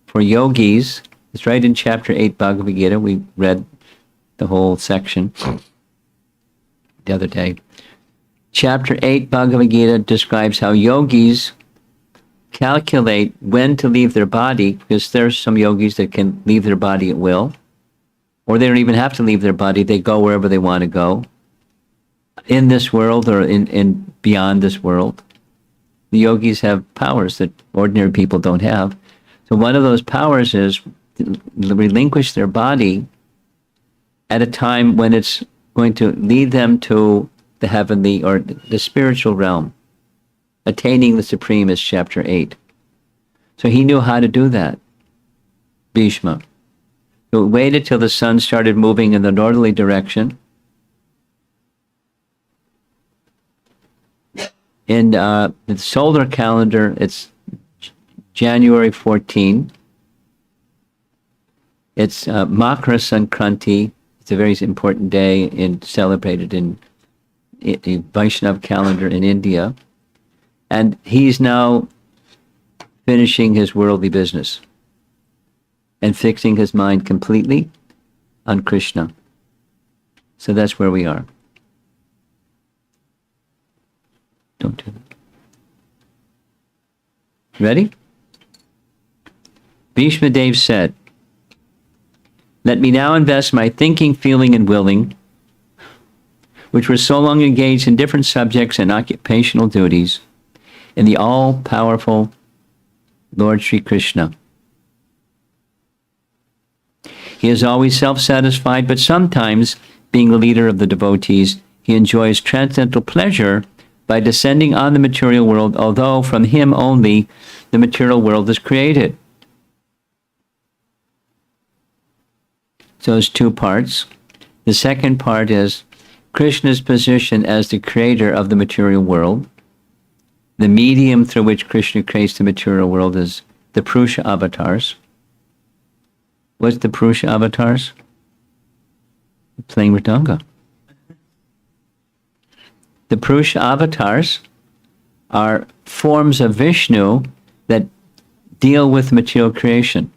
for yogis. It's right in chapter 8 Bhagavad-Gita. We read the whole section the other day. Chapter 8 Bhagavad-Gita describes how yogis calculate when to leave their body, because there's some yogis that can leave their body at will, or they don't even have to leave their body. They go wherever they want to go, in this world or in beyond this world. The yogis have powers that ordinary people don't have. So one of those powers is to relinquish their body at a time when it's going to lead them to the heavenly or the spiritual realm. Attaining the supreme is chapter 8. So he knew how to do that, Bhishma. So it waited till the sun started moving in the northerly direction. In the solar calendar, it's January 14. It's Makara Sankranti. It's a very important day celebrated in the Vaishnav calendar in India. And he's now finishing his worldly business and fixing his mind completely on Krishna. So that's where we are. Don't do that. Ready? Bhishma Deva said, let me now invest my thinking, feeling, and willing, which were so long engaged in different subjects and occupational duties, in the all-powerful Lord Sri Krishna. He is always self-satisfied, but sometimes, being the leader of the devotees, he enjoys transcendental pleasure by descending on the material world, although from him only the material world is created. So there's two parts. The second part is Krishna's position as the creator of the material world. The medium through which Krishna creates the material world is the Prusha avatars. What's the Prusha avatars? Playing Mridanga. The Prusha avatars are forms of Vishnu that deal with material creation.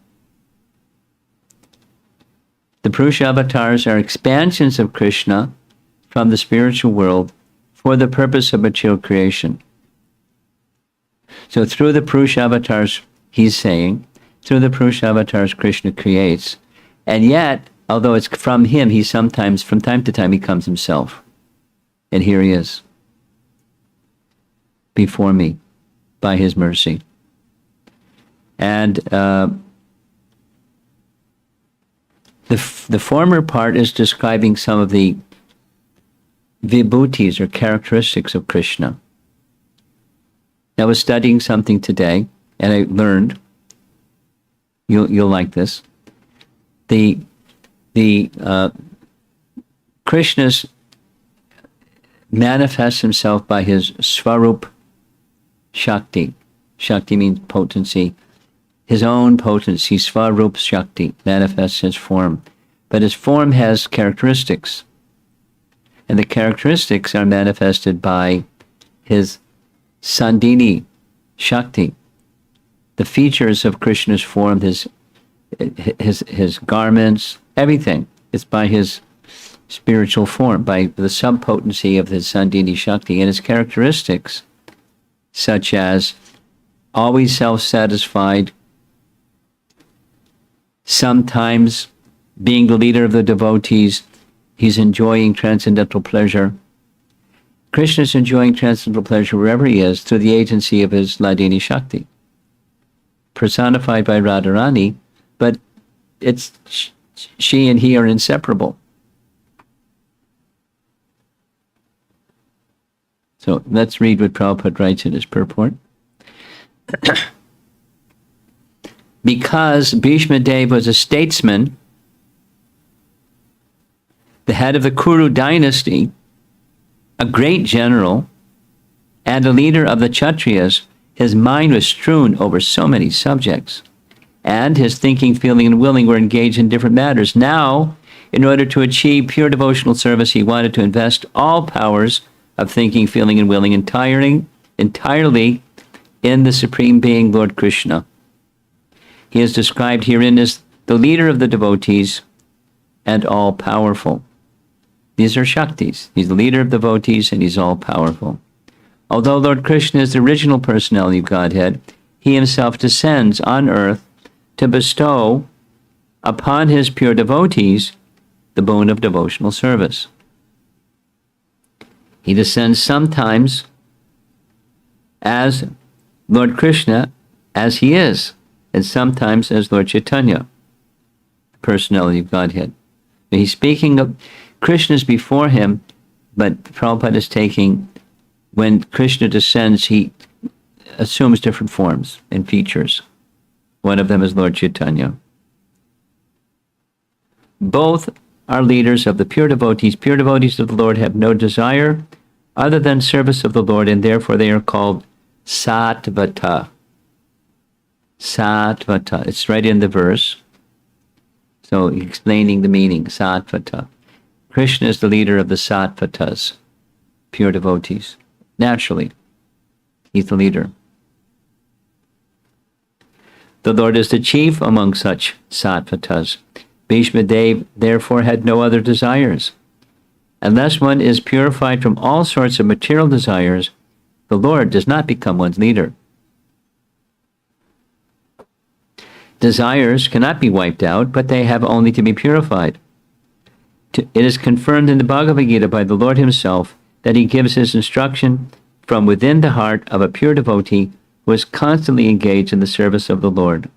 The Prusha avatars are expansions of Krishna from the spiritual world for the purpose of material creation. So through the Purusha avatars, he's saying, through the Purusha avatars Krishna creates, and yet, although it's from him, he sometimes, from time to time, he comes himself. And here he is, before me, by his mercy. And the former part is describing some of the vibhutis or characteristics of Krishna. I was studying something today, and I learned, you'll like this, Krishna's manifests himself by his Svarup Shakti. Shakti means potency. His own potency, Svarup Shakti, manifests his form. But his form has characteristics. And the characteristics are manifested by his Sandini Shakti. The features of Krishna's form, his garments, everything is by his spiritual form, by the subpotency of his Sandini Shakti. And his characteristics, such as always self-satisfied, sometimes being the leader of the devotees, he's enjoying transcendental pleasure. Krishna is enjoying transcendental pleasure wherever he is through the agency of his Ladini Shakti, personified by Radharani, but it's she and he are inseparable. So let's read what Prabhupada writes in his purport. Because Bhisma Deva was a statesman, the head of the Kuru dynasty, a great general, and a leader of the Kshatriyas, his mind was strewn over so many subjects, and his thinking, feeling, and willing were engaged in different matters. Now, in order to achieve pure devotional service, he wanted to invest all powers of thinking, feeling, and willing entirely in the Supreme Being, Lord Krishna. He is described herein as the leader of the devotees and all-powerful. These are Shaktis. He's the leader of devotees and he's all-powerful. Although Lord Krishna is the original personality of Godhead, he himself descends on earth to bestow upon his pure devotees the boon of devotional service. He descends sometimes as Lord Krishna, as he is, and sometimes as Lord Chaitanya, the personality of Godhead. He's speaking of Krishna's before him, but Prabhupada is taking, when Krishna descends, he assumes different forms and features. One of them is Lord Chaitanya. Both are leaders of the pure devotees. Pure devotees of the Lord have no desire other than service of the Lord, and therefore they are called Satvata. Satvata. It's right in the verse. So explaining the meaning, Satvata. Krishna is the leader of the Sattvatas, pure devotees. Naturally, he's the leader. The Lord is the chief among such Sattvatas. Bhishma Deva therefore had no other desires. Unless one is purified from all sorts of material desires, the Lord does not become one's leader. Desires cannot be wiped out, but they have only to be purified. It is confirmed in the Bhagavad-Gita by the Lord himself that he gives his instruction from within the heart of a pure devotee who is constantly engaged in the service of the Lord.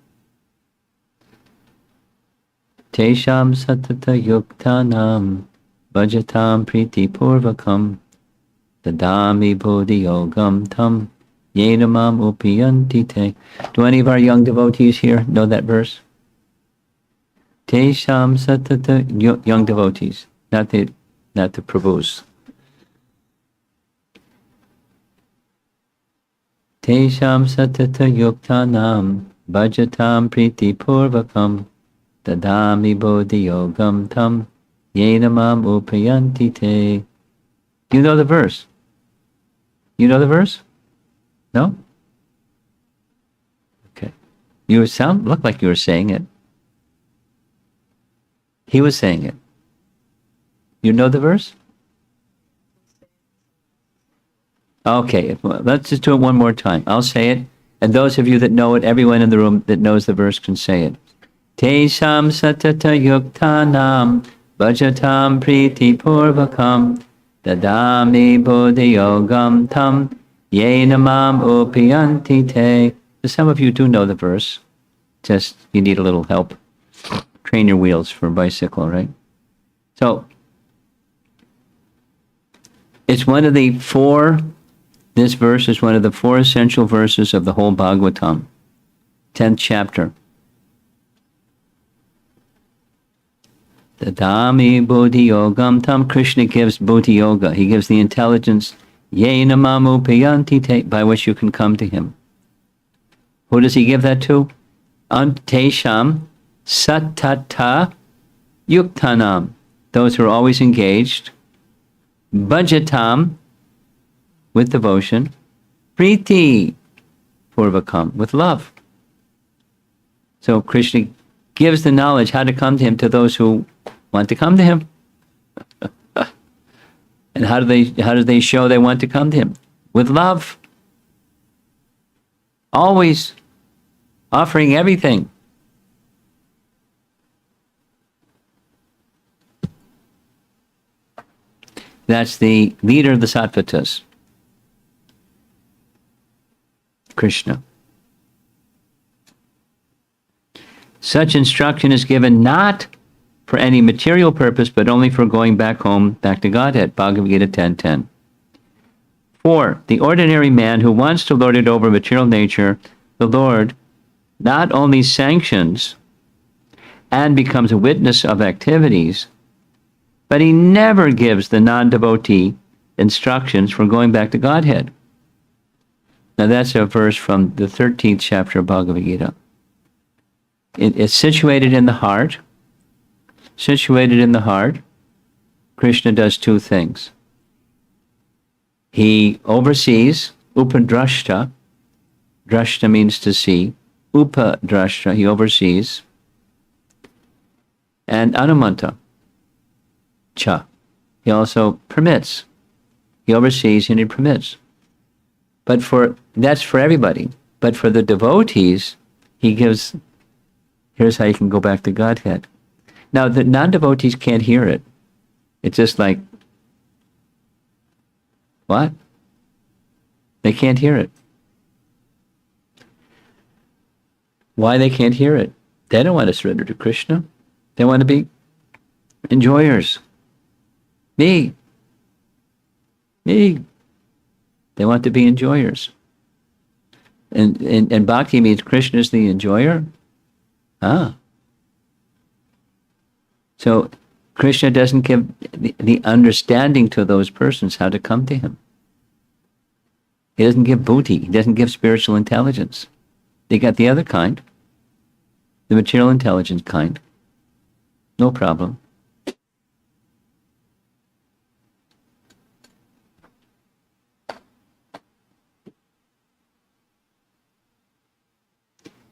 Tesham satata yuktanam bhajatam priti purvakam dadami bodhi yogam tam yenamam upiyanti te. Do any of our young devotees here know that verse? Tesham satata, young devotees, not the Prabhus. Tesham satata yuktanam bhajatam priti purvakam dadami bodhi yogam tam yena mam upayanti te. Do you know the verse? You know the verse? No? Okay. You look like you were saying it. He was saying it. You know the verse? Okay, let's just do it one more time. I'll say it, and those of you that know it, everyone in the room that knows the verse can say it. Tesham satata yuktanam bhajatam priti purvakam dadami bodhi yogam tam yena mam upayanti te. Some of you do know the verse. Just you need a little help. Train your wheels for a bicycle, right? So it's one of the four. This verse is one of the four essential verses of the whole Bhagavatam, 10th chapter. Dadami Bodhi Yogam Tam. Krishna gives Bodhi Yoga. He gives the intelligence, Yena Mamu Payanti Te, by which you can come to him. Who does he give that to? Antesham Satata Yuktanam. Those who are always engaged. Bhajatam, with devotion. Priti, purvakam, with love. So Krishna gives the knowledge how to come to him to those who want to come to him. And how do they show they want to come to him? With love. Always offering everything. That's the leader of the Sattvatas, Krishna. Such instruction is given not for any material purpose, but only for going back home, back to Godhead. Bhagavad-Gita 10:10. 4. The ordinary man who wants to lord it over material nature, the Lord not only sanctions and becomes a witness of activities, but he never gives the non-devotee instructions for going back to Godhead. Now that's a verse from the 13th chapter of Bhagavad-Gita. It's situated in the heart. Situated in the heart, Krishna does two things. He oversees, upadrashta. Drashta means to see. Upadrashta, he oversees. And anumanta, cha. He also permits. He oversees and he permits. But that's for everybody. But for the devotees, he gives, here's how you can go back to Godhead. Now, the non-devotees can't hear it. It's just like, what? They can't hear it. Why they can't hear it? They don't want to surrender to Krishna. They want to be enjoyers. Me. They want to be enjoyers. And bhakti means Krishna is the enjoyer. So Krishna doesn't give the understanding to those persons how to come to him. He doesn't give buddhi. He doesn't give spiritual intelligence. They got the other kind, the material intelligence kind. No problem.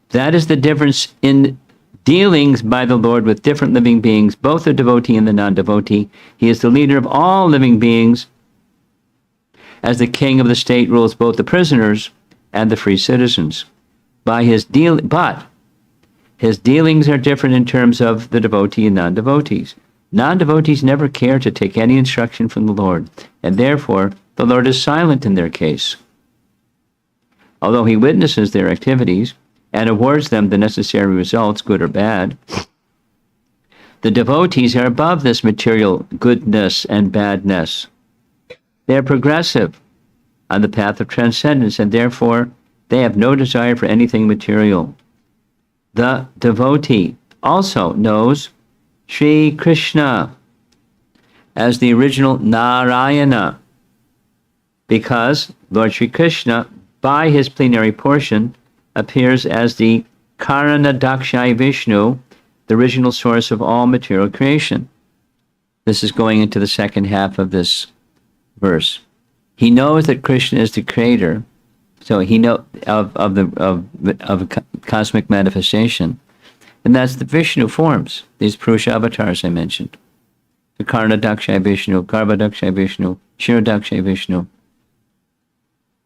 That is the difference in dealings by the Lord with different living beings, both the devotee and the non-devotee. He is the leader of all living beings. As the king of the state rules both the prisoners and the free citizens. But his dealings are different in terms of the devotee and non-devotees. Non-devotees never care to take any instruction from the Lord, and therefore the Lord is silent in their case. Although he witnesses their activities and awards them the necessary results, good or bad, the devotees are above this material goodness and badness. They are progressive on the path of transcendence, and therefore they have no desire for anything material. The devotee also knows Sri Krishna as the original Narayana, because Lord Sri Krishna, by his plenary portion, appears as the Karana Dakshai Vishnu, the original source of all material creation. This is going into the second half of this verse. He knows that Krishna is the creator, so he know of cosmic manifestation, and that's the Vishnu forms, these Purusha avatars I mentioned. The Karna Dakshai Vishnu, Garbha Dakshai Vishnu, Shira Dakshai Vishnu.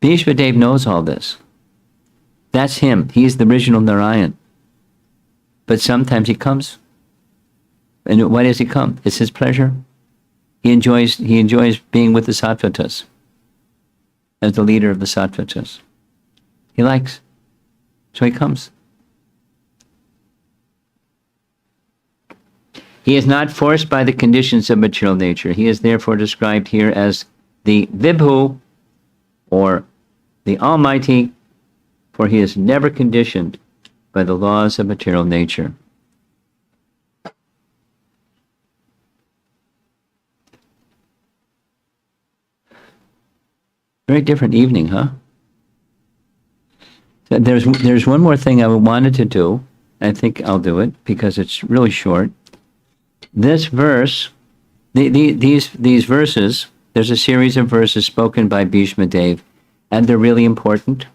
Bhishma Deva knows all this. That's him. He's the original Narayan. But sometimes he comes. And why does he come? It's his pleasure. He enjoys being with the Sattvatas as the leader of the Sattvatas. He likes. So he comes. He is not forced by the conditions of material nature. He is therefore described here as the Vibhu, or the Almighty, for he is never conditioned by the laws of material nature. Very different evening, huh? There's one more thing I wanted to do. I think I'll do it because it's really short. This verse, these verses, there's a series of verses spoken by Bhishma Deva, and they're really important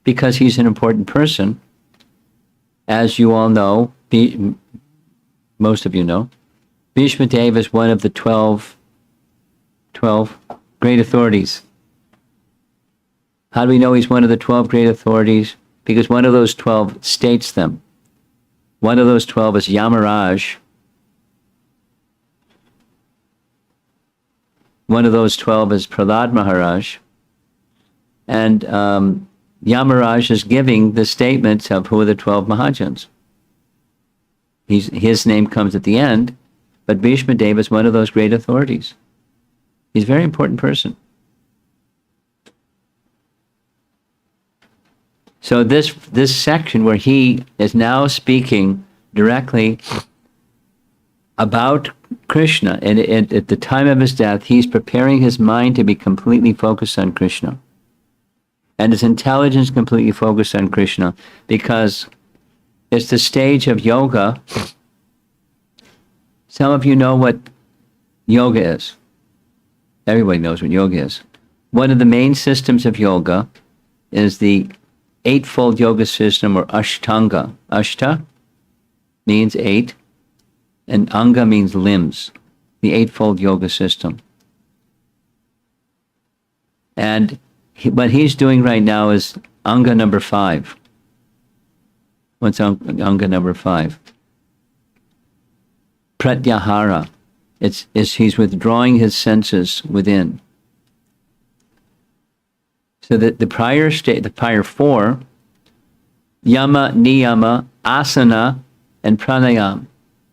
because he's an important person. As you all know, most of you know, Bhishma Deva is one of the 12 great authorities. How do we know he's one of the 12 great authorities? Because one of those 12 states them. One of those 12 is Yamaraj. One of those 12 is Prahlad Maharaj. And Yamaraj is giving the statements of who are the 12 Mahajans. His name comes at the end, but Bhishma Deva is one of those great authorities. He's a very important person. So this section where he is now speaking directly about Krishna, and at the time of his death, he's preparing his mind to be completely focused on Krishna, and his intelligence completely focused on Krishna, because it's the stage of yoga. Some of you know what yoga is. Everybody knows what yoga is. One of the main systems of yoga is the Eightfold yoga system, or Ashtanga. Ashta means 8, and Anga means limbs. The Eightfold yoga system. And what he's doing right now is Anga number 5. What's Anga number 5? Pratyahara. He's withdrawing his senses within. So that the prior 4, yama, niyama, asana, and pranayama.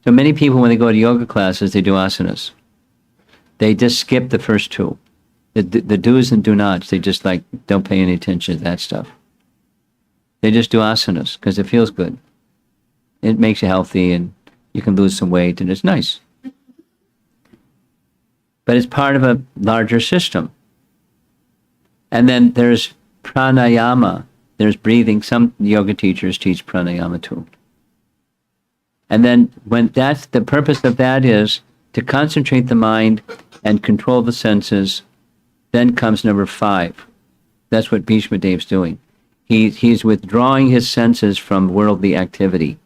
So many people, when they go to yoga classes, they do asanas. They just skip the first 2. The do's and do nots, they just don't pay any attention to that stuff. They just do asanas because it feels good. It makes you healthy and you can lose some weight and it's nice. But it's part of a larger system. And then there's pranayama. There's breathing. Some yoga teachers teach pranayama too. And then when that's the purpose of that is to concentrate the mind and control the senses, then comes number 5. That's what Bhishma Deva's doing. He's withdrawing his senses from worldly activity.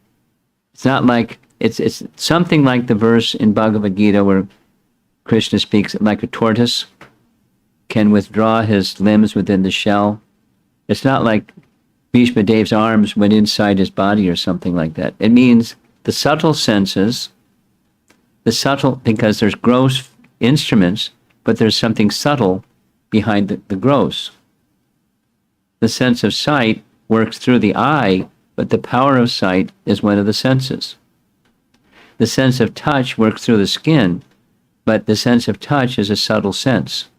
It's not like, it's something like the verse in Bhagavad-Gita where Krishna speaks like a tortoise can withdraw his limbs within the shell. It's not like Bhishma Deva's arms went inside his body or something like that. It means the subtle senses, because there's gross instruments, but there's something subtle behind the gross. The sense of sight works through the eye, but the power of sight is one of the senses. The sense of touch works through the skin, but the sense of touch is a subtle sense.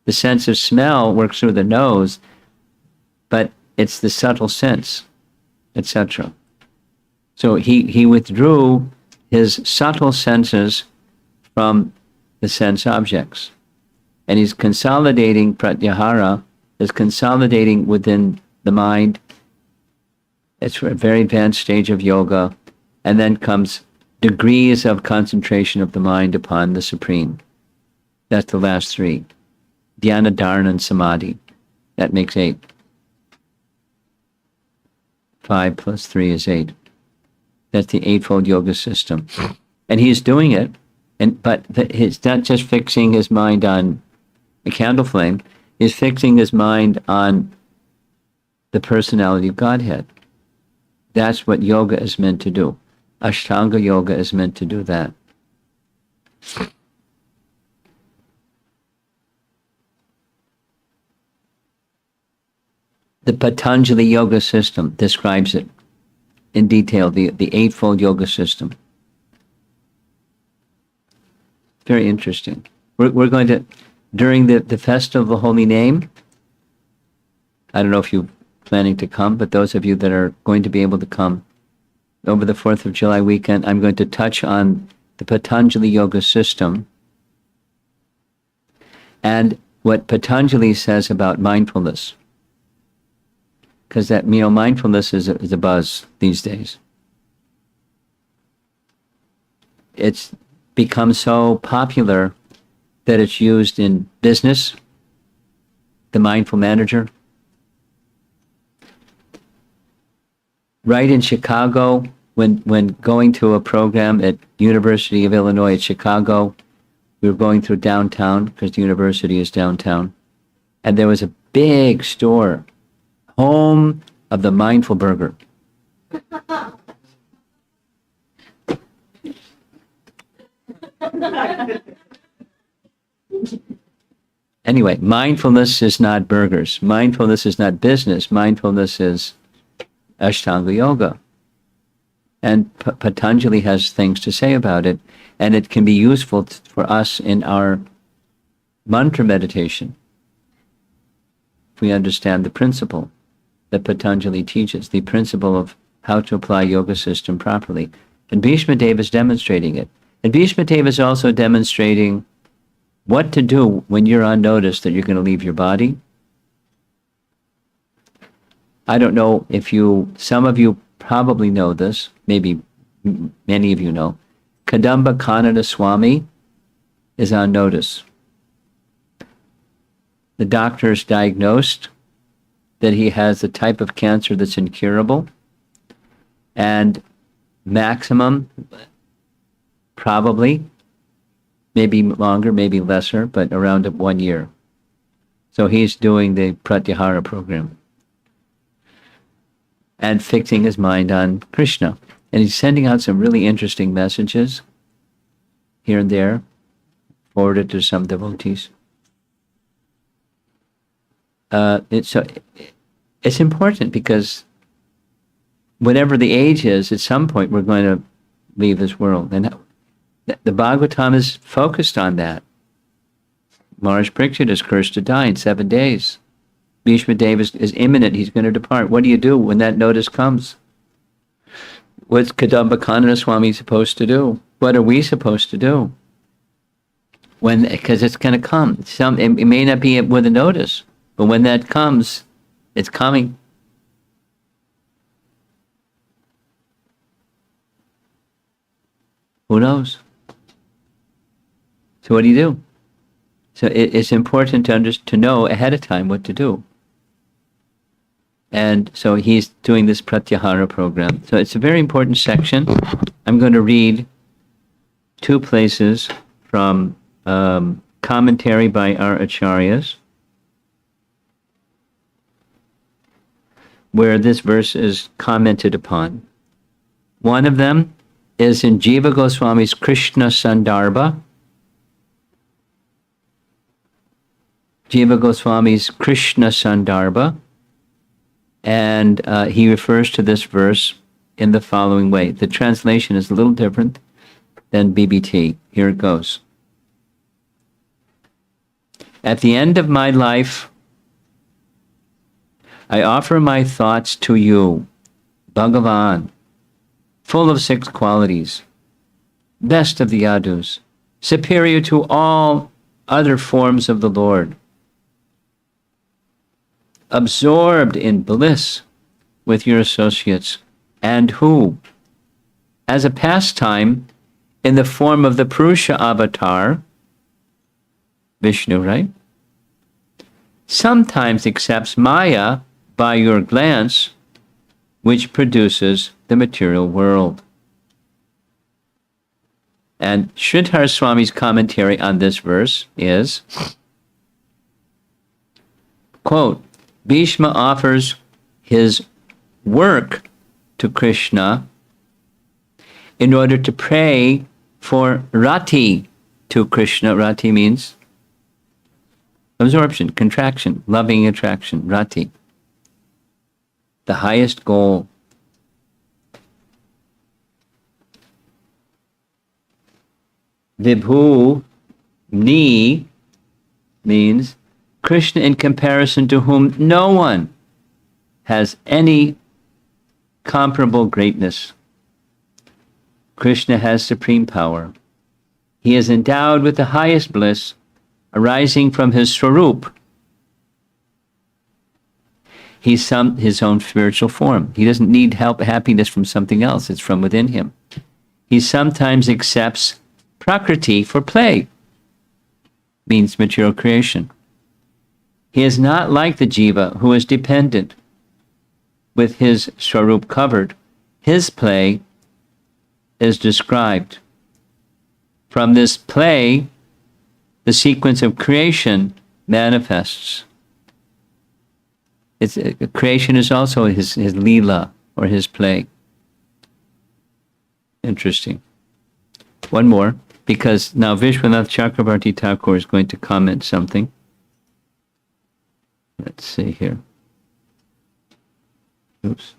The sense of smell works through the nose, but it's the subtle sense, etc. So he withdrew his subtle senses from the sense objects. And he's consolidating pratyahara, is consolidating within the mind It's a very advanced stage of yoga. And then comes degrees of concentration of the mind upon the Supreme. That's the last three. Dhyana, Dharana, and Samadhi. That makes 8. 5 plus 3 is 8. That's the Eightfold Yoga system. And he's doing it, but he's not just fixing his mind on a candle flame, he's fixing his mind on the personality of Godhead. That's what yoga is meant to do. Ashtanga yoga is meant to do that. The Patanjali yoga system describes it in detail, the Eightfold yoga system. Very interesting. We're going to, during the Festival of the Holy Name, I don't know if you're planning to come, but those of you that are going to be able to come over the 4th of July weekend, I'm going to touch on the Patanjali yoga system and what Patanjali says about mindfulness. Because that, mindfulness is a buzz these days. It's become so popular that it's used in business, the mindful manager. Right in Chicago, when going to a program at University of Illinois at Chicago, we were going through downtown because the university is downtown, and there was a big store, home of the mindful burger. Anyway, mindfulness is not burgers. Mindfulness is not business. Mindfulness is Ashtanga yoga. And Patanjali has things to say about it, and it can be useful for us in our mantra meditation if we understand the principle that Patanjali teaches, the principle of how to apply yoga system properly. And Bhisma Deva is demonstrating it. And Bhisma Deva is also demonstrating what to do when you're on notice that you're going to leave your body. I don't know if some of you probably know this, maybe many of you know. Kadamba Kanada Swami is on notice. The doctors diagnosed that he has a type of cancer that's incurable, and maximum, probably, maybe longer, maybe lesser, but around 1 year. So he's doing the Pratyahara program and fixing his mind on Krishna. And he's sending out some really interesting messages here and there, forwarded to some devotees. It's important because whatever the age is, at some point we're going to leave this world. And the Bhagavatam is focused on that. Maharaj Parikshit is cursed to die in 7 days. Bhishma Deva is imminent. He's going to depart. What do you do when that notice comes? What's Kadamba Kanana Swami supposed to do? What are we supposed to do? Because it's going to come. It may not be with a notice, but when that comes, it's coming. Who knows? So what do you do? So it's important to know ahead of time what to do. And so he's doing this Pratyahara program. So it's a very important section. I'm going to read 2 places from commentary by our acharyas, where this verse is commented upon. One of them is in Jiva Goswami's Krishna Sandarbha. Jiva Goswami's Krishna Sandarbha. And he refers to this verse in the following way. The translation is a little different than BBT. Here it goes. At the end of my life, I offer my thoughts to you, Bhagavan, full of 6 qualities, best of the yadus, superior to all other forms of the Lord, absorbed in bliss, with your associates, and who, as a pastime, in the form of the Prasha avatar, Vishnu, right? Sometimes accepts Maya by your glance, which produces the material world. And Sridhar Swami's commentary on this verse is, quote, Bhishma offers his work to Krishna in order to pray for rati to Krishna. Rati means absorption, contraction, loving attraction, rati. The highest goal. Vibhu ni means Krishna in comparison to whom no one has any comparable greatness. Krishna has supreme power. He is endowed with the highest bliss arising from his Swarup. He's his own spiritual form. He doesn't need happiness from something else. It's from within him. He sometimes accepts Prakriti for play, means material creation. He is not like the jiva who is dependent. With his Swarup covered, his play is described. From this play, the sequence of creation manifests. Creation is also his lila, or his play. Interesting. One more, because now Vishwanath Chakravarti Thakur is going to comment something. Let's see here. Oops.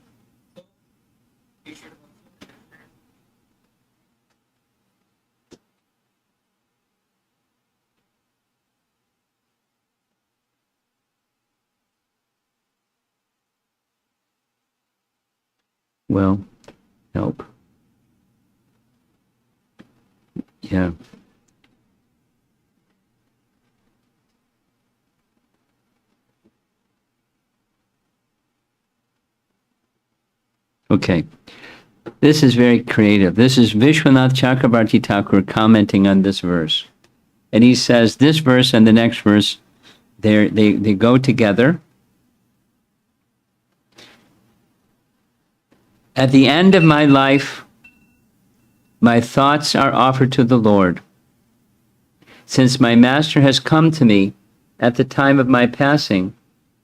Well, help. Yeah. Okay. This is very creative. This is Vishwanath Chakravarti Thakur commenting on this verse. And he says this verse and the next verse, they go together. At the end of my life, my thoughts are offered to the Lord. Since my master has come to me at the time of my passing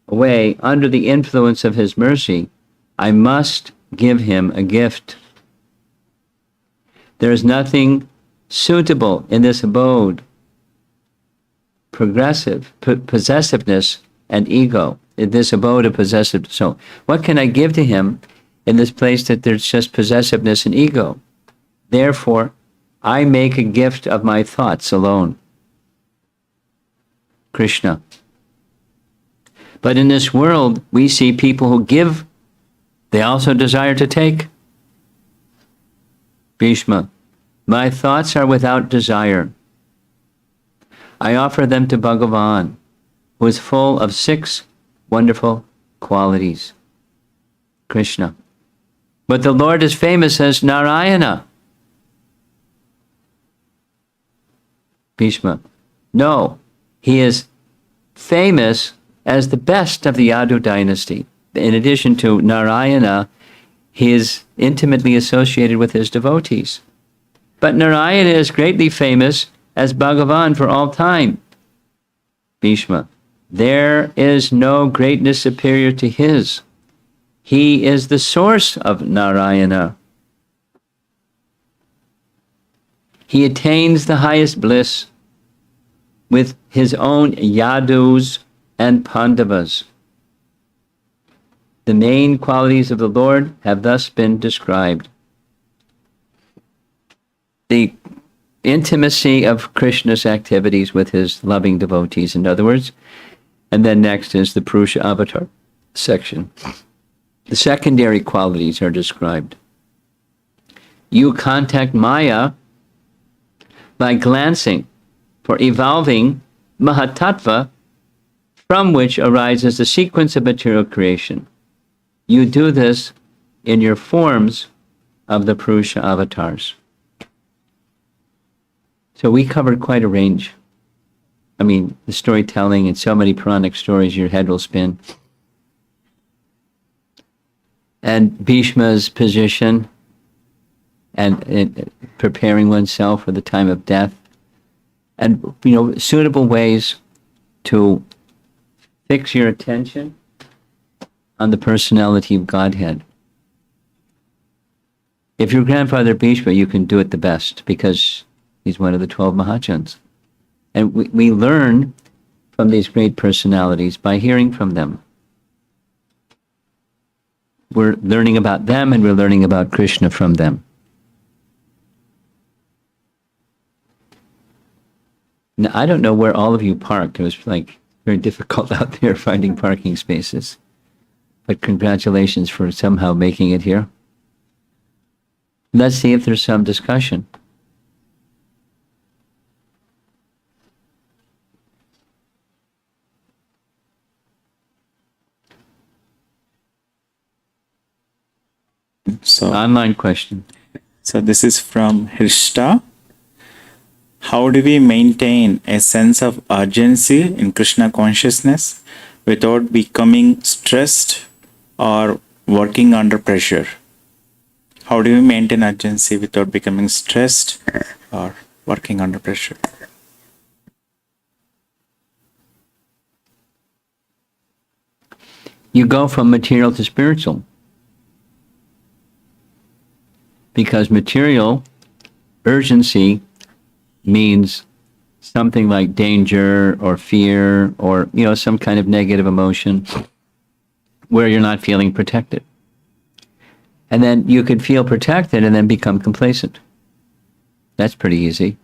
away under the influence of his mercy, I must give him a gift. There is nothing suitable in this abode, possessiveness and ego, in this abode of possessive. So what can I give to him in this place that there's just possessiveness and ego? Therefore, I make a gift of my thoughts alone. Krishna. But in this world, we see people who give, they also desire to take. Bhishma, my thoughts are without desire. I offer them to Bhagavan, who is full of 6 wonderful qualities. Krishna. But the Lord is famous as Narayana. Bhishma. No, he is famous as the best of the Yadu dynasty. In addition to Narayana, he is intimately associated with his devotees. But Narayana is greatly famous as Bhagavan for all time. Bhishma. There is no greatness superior to his. He is the source of Narayana. He attains the highest bliss with his own Yadus and Pandavas. The main qualities of the Lord have thus been described. The intimacy of Krishna's activities with his loving devotees, in other words. And then next is the Prasha avatar section. The secondary qualities are described. You contact Maya by glancing for evolving Mahatattva, from which arises the sequence of material creation. you do this in your forms of the Purusha avatars. So we covered quite a range. I mean, the storytelling and so many Puranic stories, your head will spin. And Bhishma's position and preparing oneself for the time of death. And, suitable ways to fix your attention on the personality of Godhead. If you're Grandfather Bhishma, you can do it the best because he's one of the 12 Mahajans. And we learn from these great personalities by hearing from them. We're learning about them and we're learning about Krishna from them. Now, I don't know where all of you parked. It was very difficult out there finding parking spaces. But congratulations for somehow making it here. Let's see if there's some discussion. So, Online question. so this is from Hirshta. How do we maintain a sense of urgency in Krishna consciousness without becoming stressed or working under pressure? How do we maintain urgency without becoming stressed or working under pressure? You go from material to spiritual. Because material urgency means something like danger or fear or, some kind of negative emotion where you're not feeling protected. And then you could feel protected and then become complacent. That's pretty easy.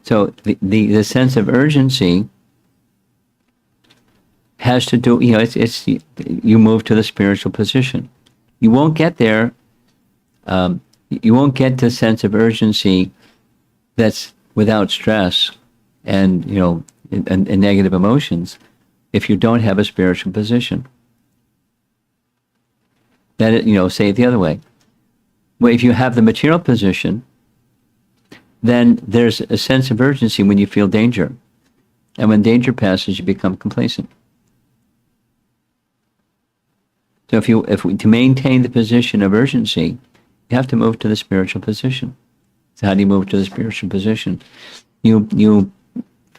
So the sense of urgency has to do, it's you move to the spiritual position. You won't get there. You won't get to a sense of urgency that's without stress and, and negative emotions if you don't have a spiritual position. That, say it the other way. Well, if you have the material position, then there's a sense of urgency when you feel danger. And when danger passes, you become complacent. So to maintain the position of urgency, you have to move to the spiritual position. So how do you move to the spiritual position? You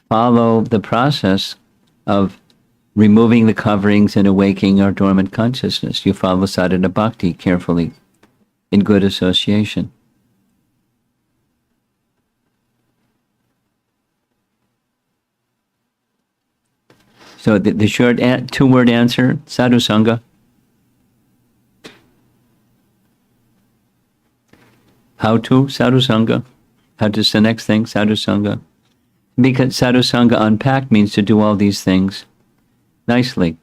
follow the process of removing the coverings and awakening our dormant consciousness. You follow sadhana bhakti carefully in good association. So the short two-word answer, sadhu sangha. How to? Sadhu sangha. How does the next thing? Sadhu sangha. Because sadhu sangha unpacked means to do all these things nicely.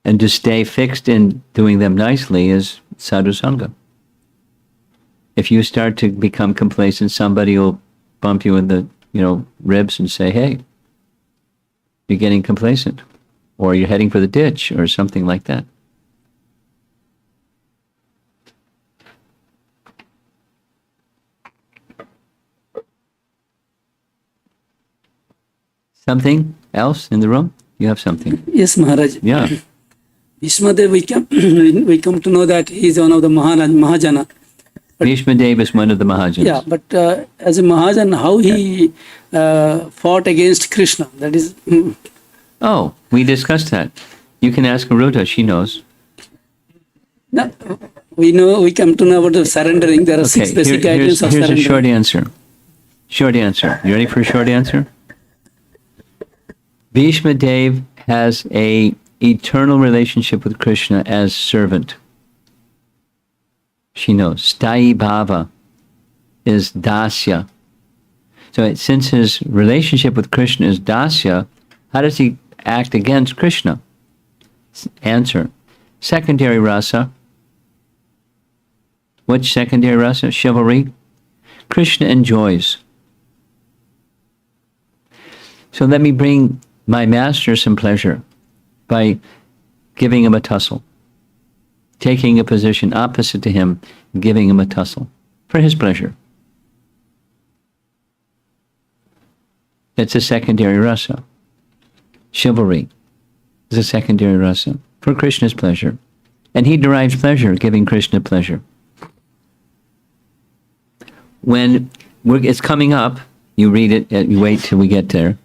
And to stay fixed in doing them nicely is sadhu sangha. If you start to become complacent, somebody will bump you in the, ribs and say, hey, you're getting complacent. Or you're heading for the ditch or something like that. Something else in the room? You have something? Yes, Maharaj. Yeah. Bhisma Deva, we come to know that he is one of the Mahajana. Bhisma Deva is one of the Mahajans. Yeah, but as a Mahajan, how he fought against Krishna, that is... Oh, we discussed that. You can ask Aruta, she knows. No, we come to know about the surrendering. There are six basic guidelines of here's surrendering. a short answer. Short answer. You ready for a short answer? Bhishma Deva has a eternal relationship with Krishna as servant. She knows. Sthayi Bhava is Dasya. So since his relationship with Krishna is Dasya, how does he act against Krishna? Answer. Secondary rasa. Which secondary rasa? Chivalry. Krishna enjoys. So let me bring my master some pleasure. by giving him a tussle, taking a position opposite to him, giving him a tussle for his pleasure. It's a secondary rasa. Chivalry is a secondary rasa for Krishna's pleasure. And he derives pleasure giving Krishna pleasure. When it's coming up, you read it, you wait till we get there.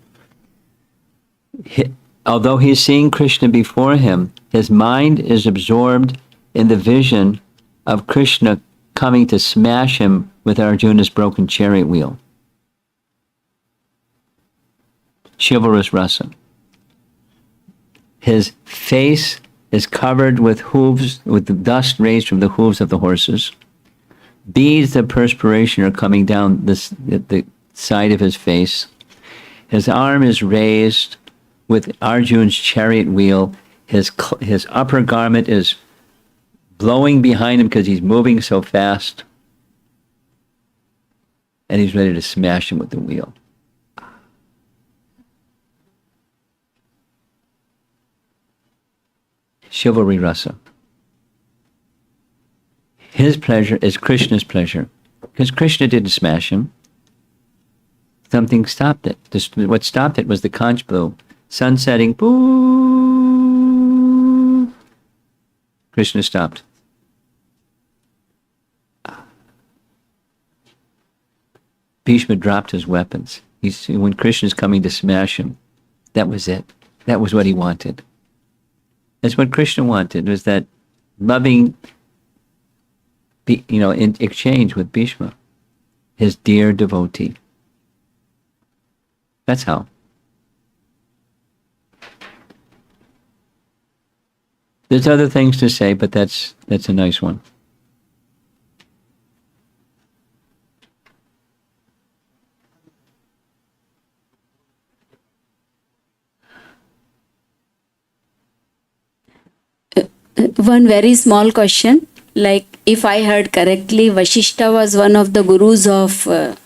Although he's seeing Krishna before him, his mind is absorbed in the vision of Krishna coming to smash him with Arjuna's broken chariot wheel. Chivalrous rasa. His face is covered with hooves, with the dust raised from the hooves of the horses. Beads of perspiration are coming down the side of his face. His arm is raised with Arjun's chariot wheel. His upper garment is blowing behind him because he's moving so fast. And he's ready to smash him with the wheel. Chivalry rasa. His pleasure is Krishna's pleasure. Because Krishna didn't smash him. Something stopped it. What stopped it was the conch blue. Sun setting, boo. Krishna stopped. Bhishma dropped his weapons. When Krishna's coming to smash him, that was it. That was what he wanted. That's what Krishna wanted, was that loving, in exchange with Bhishma, his dear devotee. That's how. There's other things to say, but that's a nice one. One very small question, like if I heard correctly, Vashishta was one of the gurus of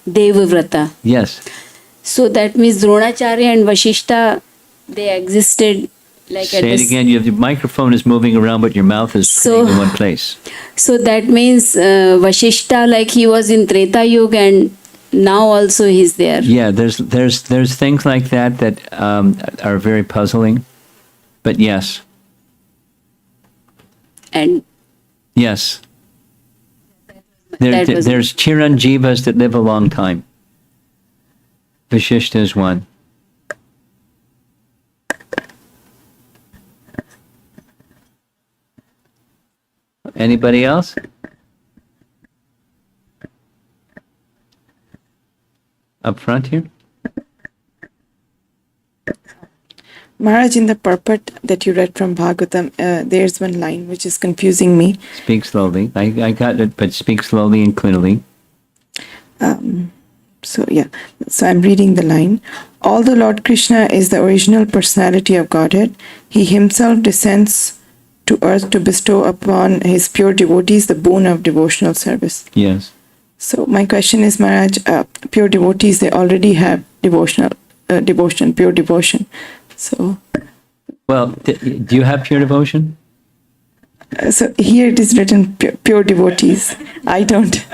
Devavrata. Yes. So that means Dronacharya and Vashishta, they existed like Say it again. Your microphone is moving around, but your mouth is staying in one place. So that means Vashishta, like he was in Treta Yuga and now also he's there. Yeah, there's things like that are very puzzling, but yes. And yes. There's Chiranjivas that live a long time. Vashishta is one. Anybody else? Up front here? Maharaj, in the purport that you read from Bhagavatam, there's one line which is confusing me. Speak slowly. I got it, but speak slowly and clearly. So I'm reading the line. Although Lord Krishna is the original personality of Godhead, he himself descends to earth to bestow upon his pure devotees the boon of devotional service. Yes. So my question is, Maharaj, pure devotees, they already have devotion, pure devotion. So, well, do you have pure devotion? So here it is written pure devotees. I don't.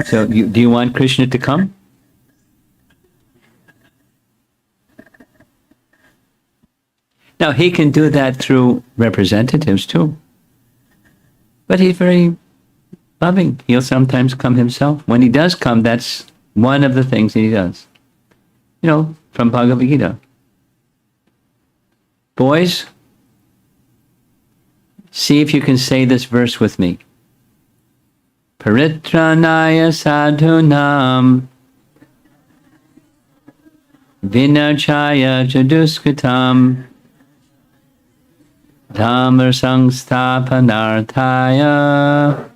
So do you want Krishna to come? Now he can do that through representatives too. But he's very loving. He'll sometimes come himself. When he does come, that's one of the things that he does. From Bhagavad-Gita. Boys, see if you can say this verse with me. Paritranaya sadhunam vinachaya jaduskritam dhamma sangsthapanarthaya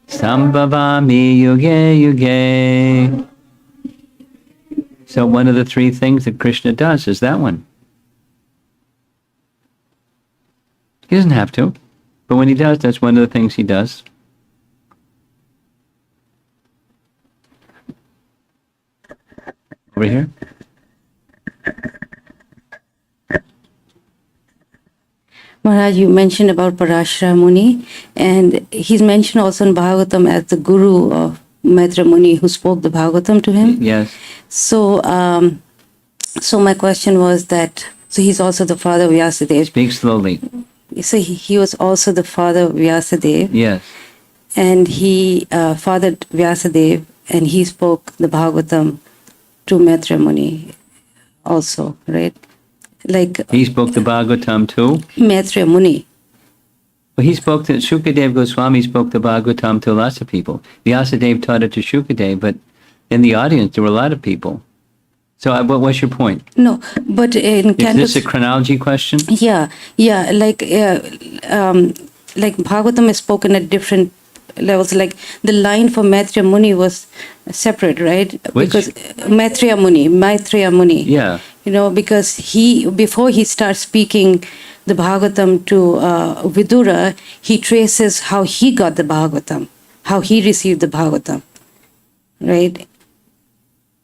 sambhavami yuge yuge. So one of the three things that Krishna does is that one. He doesn't have to, but when he does, that's one of the things he does. Over here. Maharaj, you mentioned about Parashara Muni, and he's mentioned also in Bhagavatam as the guru of Maitra Muni who spoke the Bhagavatam to him. Yes. So, so my question was that, so he's also the father of Vyasadeva. Speak slowly. So he was also the father of Vyasadeva, Yes. and he fathered Vyasadeva, and he spoke the Bhagavatam to Maitra Muni also, right? Like He spoke the Bhagavatam too. Maitra Muni. Well, he spoke to Shukadev Goswami spoke the Bhagavatam to lots of people. Vyasadeva taught it to Shukadev, but in the audience there were a lot of people. So what was your point? No, but in Is Canto, this a chronology question? yeah, like Bhagavatam is spoken at different levels. Like the line for Maitreya Muni was separate, right? Which? Because Maitreya Muni. Yeah. You know, because before he starts speaking the Bhagavatam to Vidura, he traces how he got the Bhagavatam, how he received the Bhagavatam, right?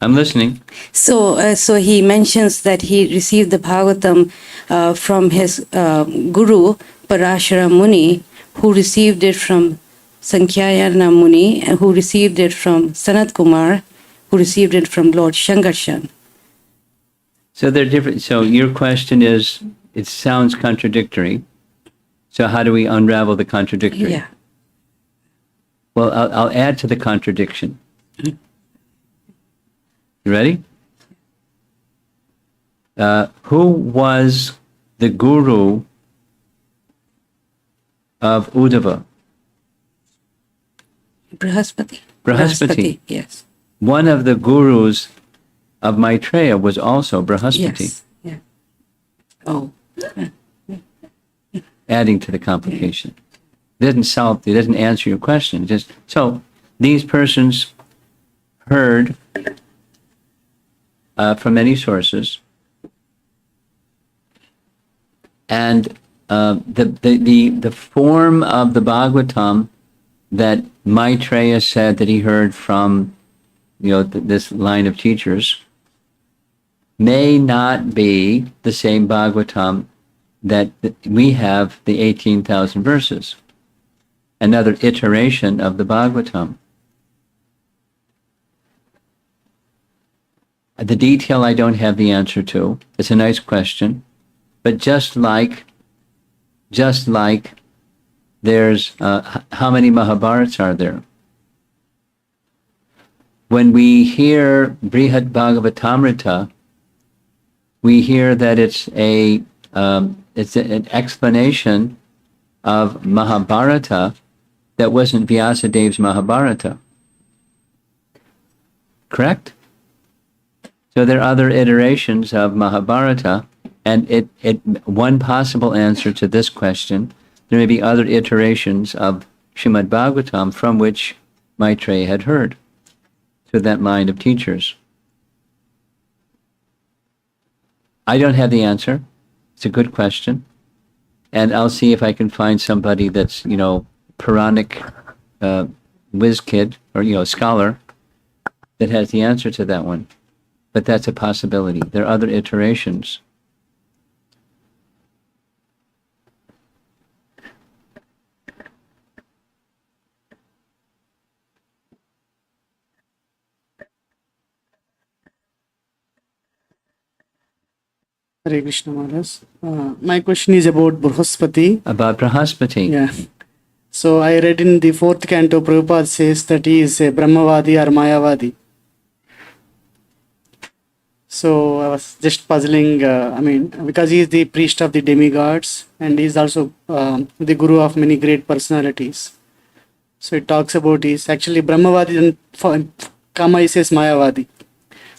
I'm listening. So he mentions that he received the Bhagavatam from his guru, Parashara Muni, who received it from Sankhayana Muni, and who received it from Sanat Kumar, who received it from Lord Shankarshan. So they're different. So your question is, it sounds contradictory. So how do we unravel the contradictory? Yeah. Well, I'll add to the contradiction. You ready? Who was the guru of Uddhava? Brahaspati. Yes. One of the gurus of Maitreya was also Brahaspati, Yes. Yeah. Oh. adding to the complication. It doesn't answer your question. Just so these persons heard from many sources, and the form of the Bhagavatam that Maitreya said that he heard from, this line of teachers, may not be the same Bhagavatam that we have, the 18,000 verses. Another iteration of the Bhagavatam. The detail I don't have the answer to. It's a nice question. But just like there's, how many Mahabharats are there? When we hear Brihad Bhagavatamrita, we hear that it's an explanation of Mahabharata that wasn't Vyasadev's Mahabharata. Correct? So there are other iterations of Mahabharata, and one possible answer to this question, there may be other iterations of Srimad Bhagavatam from which Maitreya had heard, to that line of teachers. I don't have the answer. It's a good question. And I'll see if I can find somebody that's, Puranic whiz kid or, scholar that has the answer to that one. But that's a possibility. There are other iterations. Hare Krishna Maharaj. My question is about Brahaspati. About Brahaspati. Yeah. So I read in the 4th canto, Prabhupada says that he is a Brahmavadi or Mayavadi. So I was just puzzling, because he is the priest of the demigods and he is also the guru of many great personalities. So it talks about he's actually Brahmavadi and Kama he says Mayavadi.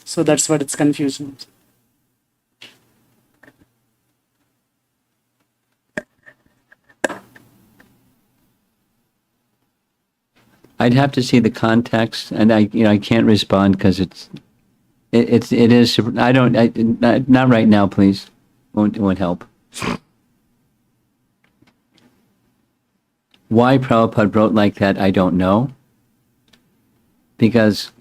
So that's what it's confusing. I'd have to see the context, and I can't respond because it is. Not right now, please. Won't help. Why Prabhupada wrote like that, I don't know. Because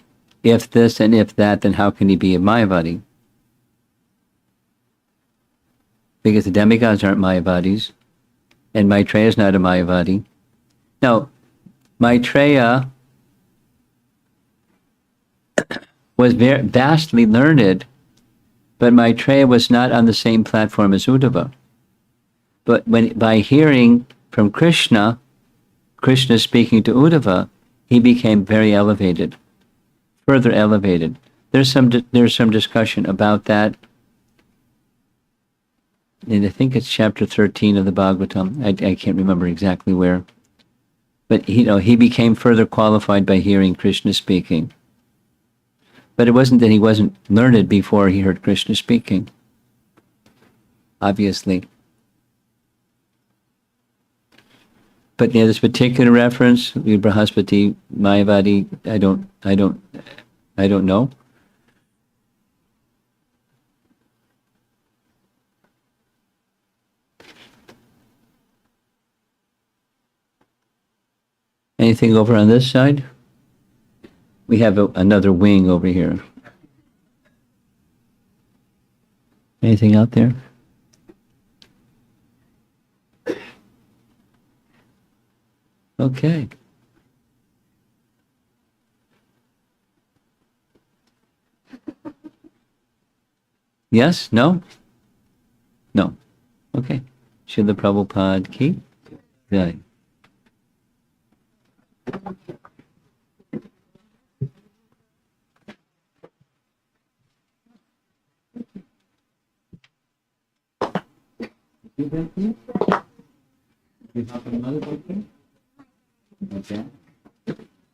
if this and if that, then how can he be a Mayavadi? because the demigods aren't Mayavadis, and Maitreya is not a Mayavadi. Now, Maitreya was very vastly learned, but Maitreya was not on the same platform as Uddhava. But by hearing from Krishna, Krishna speaking to Uddhava, he became very elevated, further elevated. There's some discussion about that, and I think it's chapter 13 of the Bhagavatam. I can't remember exactly where, but he became further qualified by hearing Krishna speaking. But it wasn't that he wasn't learned before he heard Krishna speaking. Obviously. But this particular reference, Brihaspati, Mayavadi, I don't know. Anything over on this side? We have another wing over here. Anything out there? Okay. Yes? No? No. Okay. Srila Prabhupada ki jai. You have another book here? Okay.